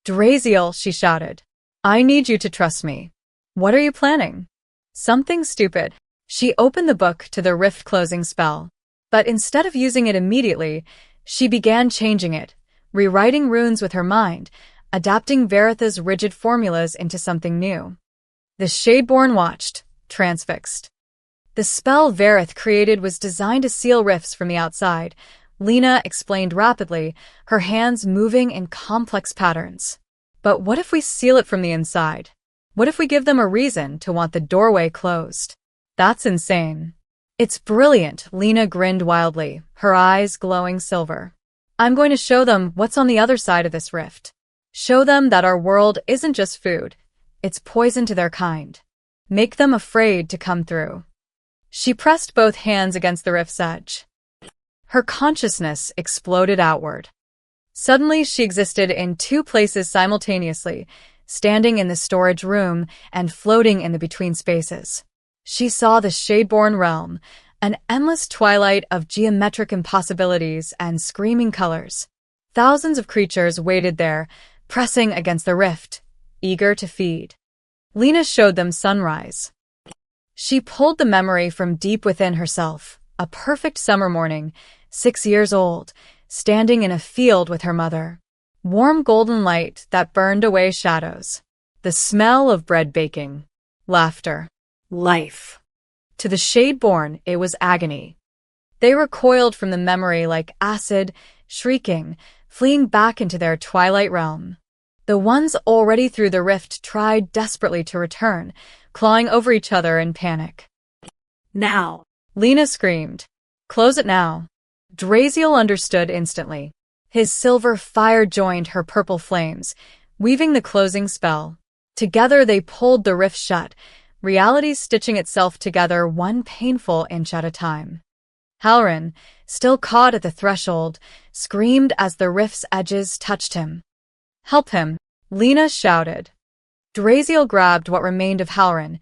Draziel, she shouted. I need you to trust me. What are you planning? Something stupid. She opened the book to the rift closing spell. But instead of using it immediately, she began changing it, rewriting runes with her mind, adapting Veritha's rigid formulas into something new. The Shadeborn watched, transfixed. The spell Verith created was designed to seal rifts from the outside, Lena explained rapidly, her hands moving in complex patterns. But what if we seal it from the inside? What if we give them a reason to want the doorway closed? That's insane. It's brilliant, Lena grinned wildly, her eyes glowing silver. I'm going to show them what's on the other side of this rift. Show them that our world isn't just food, it's poison to their kind. Make them afraid to come through. She pressed both hands against the rift's edge. Her consciousness exploded outward. Suddenly, she existed in two places simultaneously, standing in the storage room and floating in the between spaces. She saw the Shadeborn realm, an endless twilight of geometric impossibilities and screaming colors. Thousands of creatures waited there, pressing against the rift, eager to feed. Lena showed them sunrise. She pulled the memory from deep within herself, a perfect summer morning, 6 years old, standing in a field with her mother. Warm golden light that burned away shadows. The smell of bread baking. Laughter. Life. To the Shadeborn, it was agony. They recoiled from the memory like acid, shrieking, fleeing back into their twilight realm. The ones already through the rift tried desperately to return, clawing over each other in panic. Now! Lena screamed. Close it now. Draziel understood instantly. His silver fire joined her purple flames, weaving the closing spell. Together they pulled the rift shut, reality stitching itself together one painful inch at a time. Halrin, still caught at the threshold, screamed as the rift's edges touched him. Help him, Lena shouted. Draziel grabbed what remained of Halrin,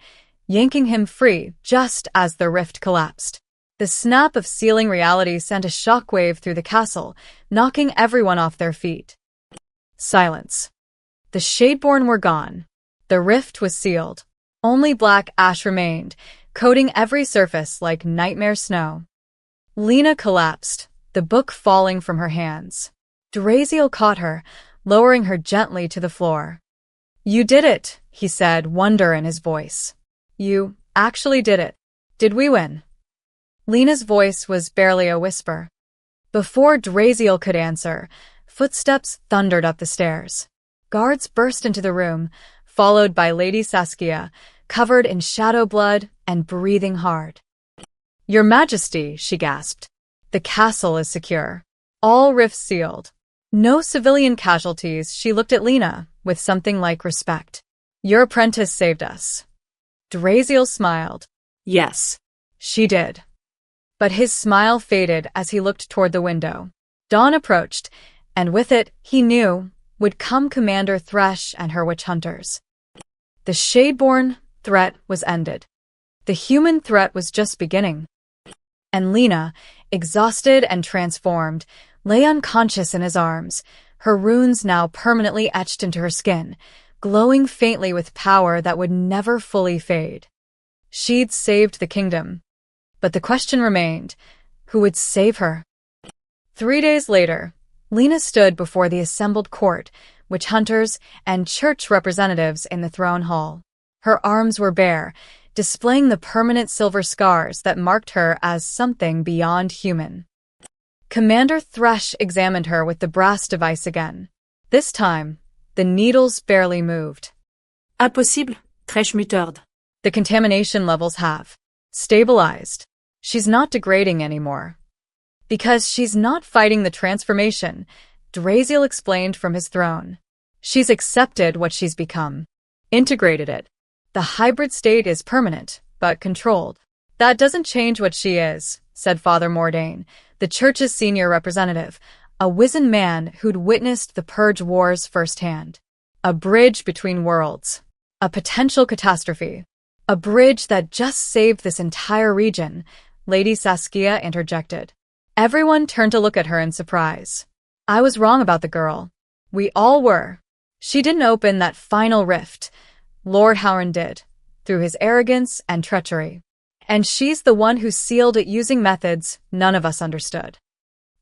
yanking him free just as the rift collapsed. The snap of sealing reality sent a shockwave through the castle, knocking everyone off their feet. Silence. The Shadeborn were gone. The rift was sealed. Only black ash remained, coating every surface like nightmare snow. Lena collapsed, the book falling from her hands. Draziel caught her, lowering her gently to the floor. You did it, he said, wonder in his voice. You actually did it. Did we win? Lena's voice was barely a whisper. Before Draziel could answer, footsteps thundered up the stairs. Guards burst into the room, followed by Lady Saskia, covered in shadow blood and breathing hard. Your Majesty, she gasped. The castle is secure. All rifts sealed. No civilian casualties. She looked at Lena with something like respect. Your apprentice saved us. Draziel smiled. Yes. She did. But his smile faded as he looked toward the window. Dawn approached, and with it, he knew, would come Commander Thresh and her witch hunters. The Shadeborn threat was ended. The human threat was just beginning. And Lena, exhausted and transformed, lay unconscious in his arms, her runes now permanently etched into her skin, glowing faintly with power that would never fully fade. She'd saved the kingdom. But the question remained, who would save her? 3 days later, Lena stood before the assembled court, witch hunters and church representatives in the throne hall. Her arms were bare, displaying the permanent silver scars that marked her as something beyond human. Commander Thresh examined her with the brass device again. This time, the needles barely moved. Impossible, Thresh Mutarde. The contamination levels have stabilized. She's not degrading anymore. Because she's not fighting the transformation, Draziel explained from his throne. She's accepted what she's become. Integrated it. The hybrid state is permanent, but controlled. That doesn't change what she is, said Father Mordain, the church's senior representative, a wizened man who'd witnessed the Purge Wars firsthand. A bridge between worlds. A potential catastrophe. A bridge that just saved this entire region, Lady Saskia interjected. Everyone turned to look at her in surprise. I was wrong about the girl. We all were. She didn't open that final rift. Lord Howard did, through his arrogance and treachery. And she's the one who sealed it using methods none of us understood.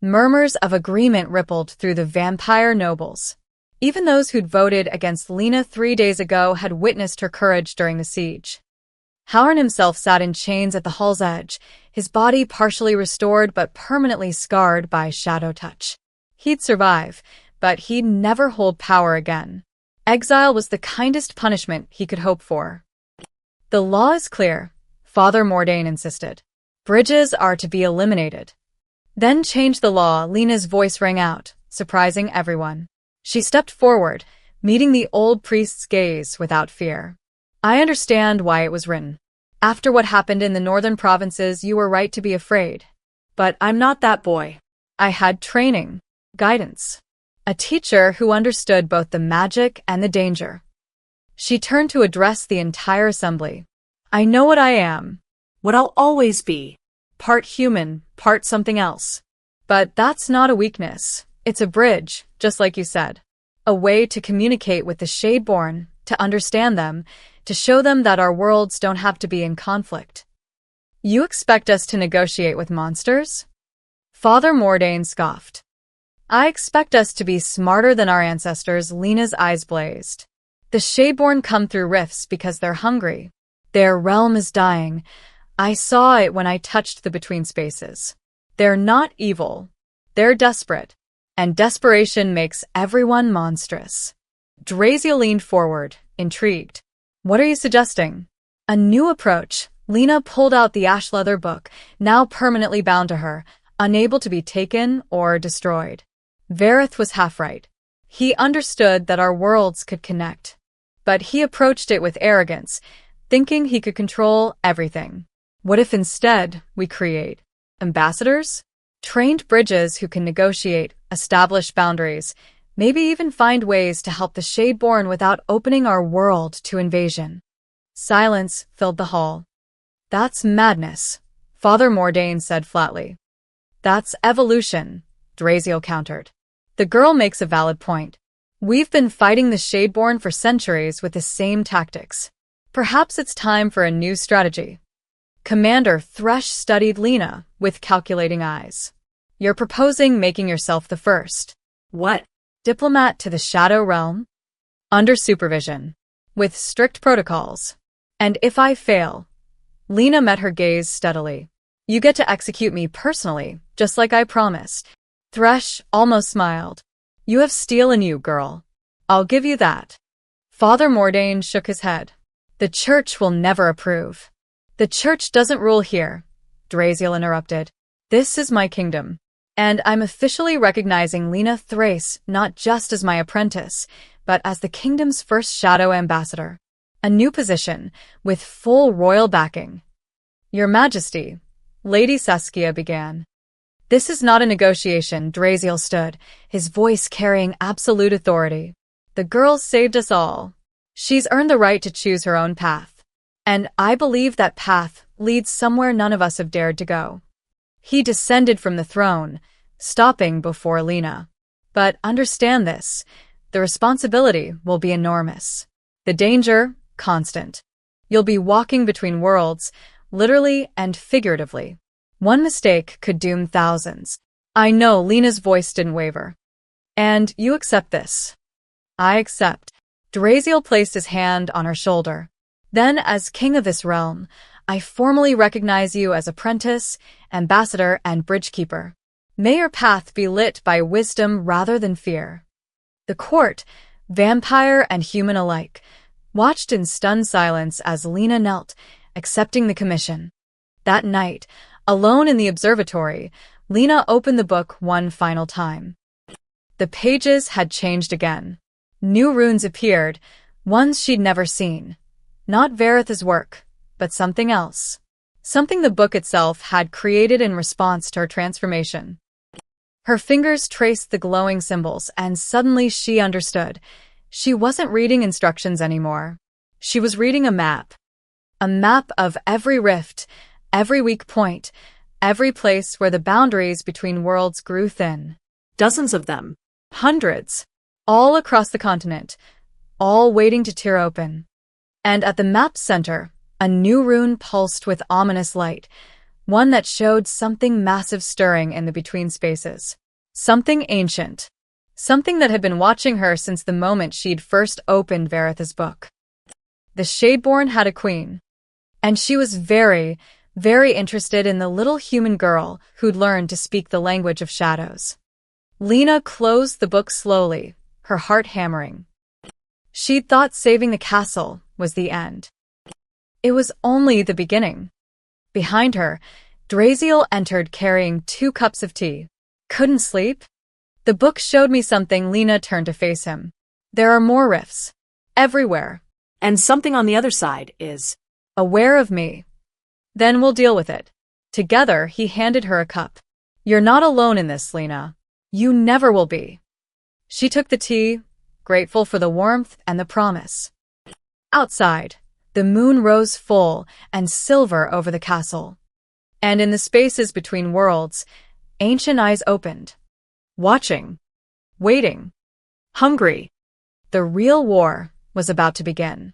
Murmurs of agreement rippled through the vampire nobles. Even those who'd voted against Lena 3 days ago had witnessed her courage during the siege. Howard himself sat in chains at the hall's edge, his body partially restored but permanently scarred by shadow touch. He'd survive, but he'd never hold power again. Exile was the kindest punishment he could hope for. The law is clear, Father Mordain insisted. Bridges are to be eliminated. Then change the law, Lena's voice rang out, surprising everyone. She stepped forward, meeting the old priest's gaze without fear. I understand why it was written. After what happened in the northern provinces, you were right to be afraid. But I'm not that boy. I had training, guidance, a teacher who understood both the magic and the danger. She turned to address the entire assembly. I know what I am. What I'll always be. Part human, part something else. But that's not a weakness. It's a bridge, just like you said. A way to communicate with the Shadeborn, to understand them, to show them that our worlds don't have to be in conflict. You expect us to negotiate with monsters? Father Mordain scoffed. I expect us to be smarter than our ancestors, Lena's eyes blazed. The Shadeborn come through rifts because they're hungry. Their realm is dying. I saw it when I touched the between spaces. They're not evil. They're desperate. And desperation makes everyone monstrous. Draziel leaned forward, intrigued. What are you suggesting? A new approach. Lena pulled out the ash leather book, now permanently bound to her, unable to be taken or destroyed. Vareth was half right. He understood that our worlds could connect. But he approached it with arrogance, thinking he could control everything. What if instead we create ambassadors? Trained bridges who can negotiate, establish boundaries, maybe even find ways to help the Shadeborn without opening our world to invasion. Silence filled the hall. That's madness, Father Mordain said flatly. That's evolution, Draziel countered. The girl makes a valid point. We've been fighting the Shadeborn for centuries with the same tactics. Perhaps it's time for a new strategy. Commander Thresh studied Lena with calculating eyes. You're proposing making yourself the first. What? Diplomat to the Shadow Realm? Under supervision. With strict protocols. And if I fail, Lena met her gaze steadily. You get to execute me personally, just like I promised. Thresh almost smiled. You have steel in you, girl. I'll give you that. Father Mordain shook his head. The Church will never approve. The Church doesn't rule here, Draziel interrupted. This is my kingdom. And I'm officially recognizing Lena Thrace not just as my apprentice, but as the kingdom's first shadow ambassador. A new position, with full royal backing. Your Majesty, Lady Saskia began. This is not a negotiation, Draziel stood, his voice carrying absolute authority. The girl saved us all. She's earned the right to choose her own path. And I believe that path leads somewhere none of us have dared to go. He descended from the throne, stopping before Lena. But understand this, the responsibility will be enormous. The danger, constant. You'll be walking between worlds, literally and figuratively. One mistake could doom thousands. I know, Lena's voice didn't waver. And you accept this? I accept. Draziel placed his hand on her shoulder. Then, as king of this realm, I formally recognize you as apprentice, ambassador, and bridgekeeper. May your path be lit by wisdom rather than fear. The court, vampire and human alike, watched in stunned silence as Lena knelt, accepting the commission. That night, alone in the observatory, Lena opened the book one final time. The pages had changed again. New runes appeared, ones she'd never seen. Not Vareth's work, but something else. Something the book itself had created in response to her transformation. Her fingers traced the glowing symbols, and suddenly she understood. She wasn't reading instructions anymore. She was reading a map. A map of every rift, every weak point, every place where the boundaries between worlds grew thin. Dozens of them. Hundreds. all across the continent, all waiting to tear open. And at the map's center, a new rune pulsed with ominous light, one that showed something massive stirring in the between spaces. Something ancient. Something that had been watching her since the moment she'd first opened Varitha's book. The Shadeborn had a queen, and she was very, very interested in the little human girl who'd learned to speak the language of shadows. Lena closed the book slowly, her heart hammering. She'd thought saving the castle was the end. It was only the beginning. Behind her, Draziel entered carrying 2 cups of tea. Couldn't sleep? The book showed me something. Lena turned to face him. There are more rifts. Everywhere. And something on the other side is aware of me. Then we'll deal with it. Together, he handed her a cup. You're not alone in this, Lena. You never will be. She took the tea, grateful for the warmth and the promise. Outside, the moon rose full and silver over the castle. And in the spaces between worlds, ancient eyes opened. Watching. Waiting. Hungry. The real war was about to begin.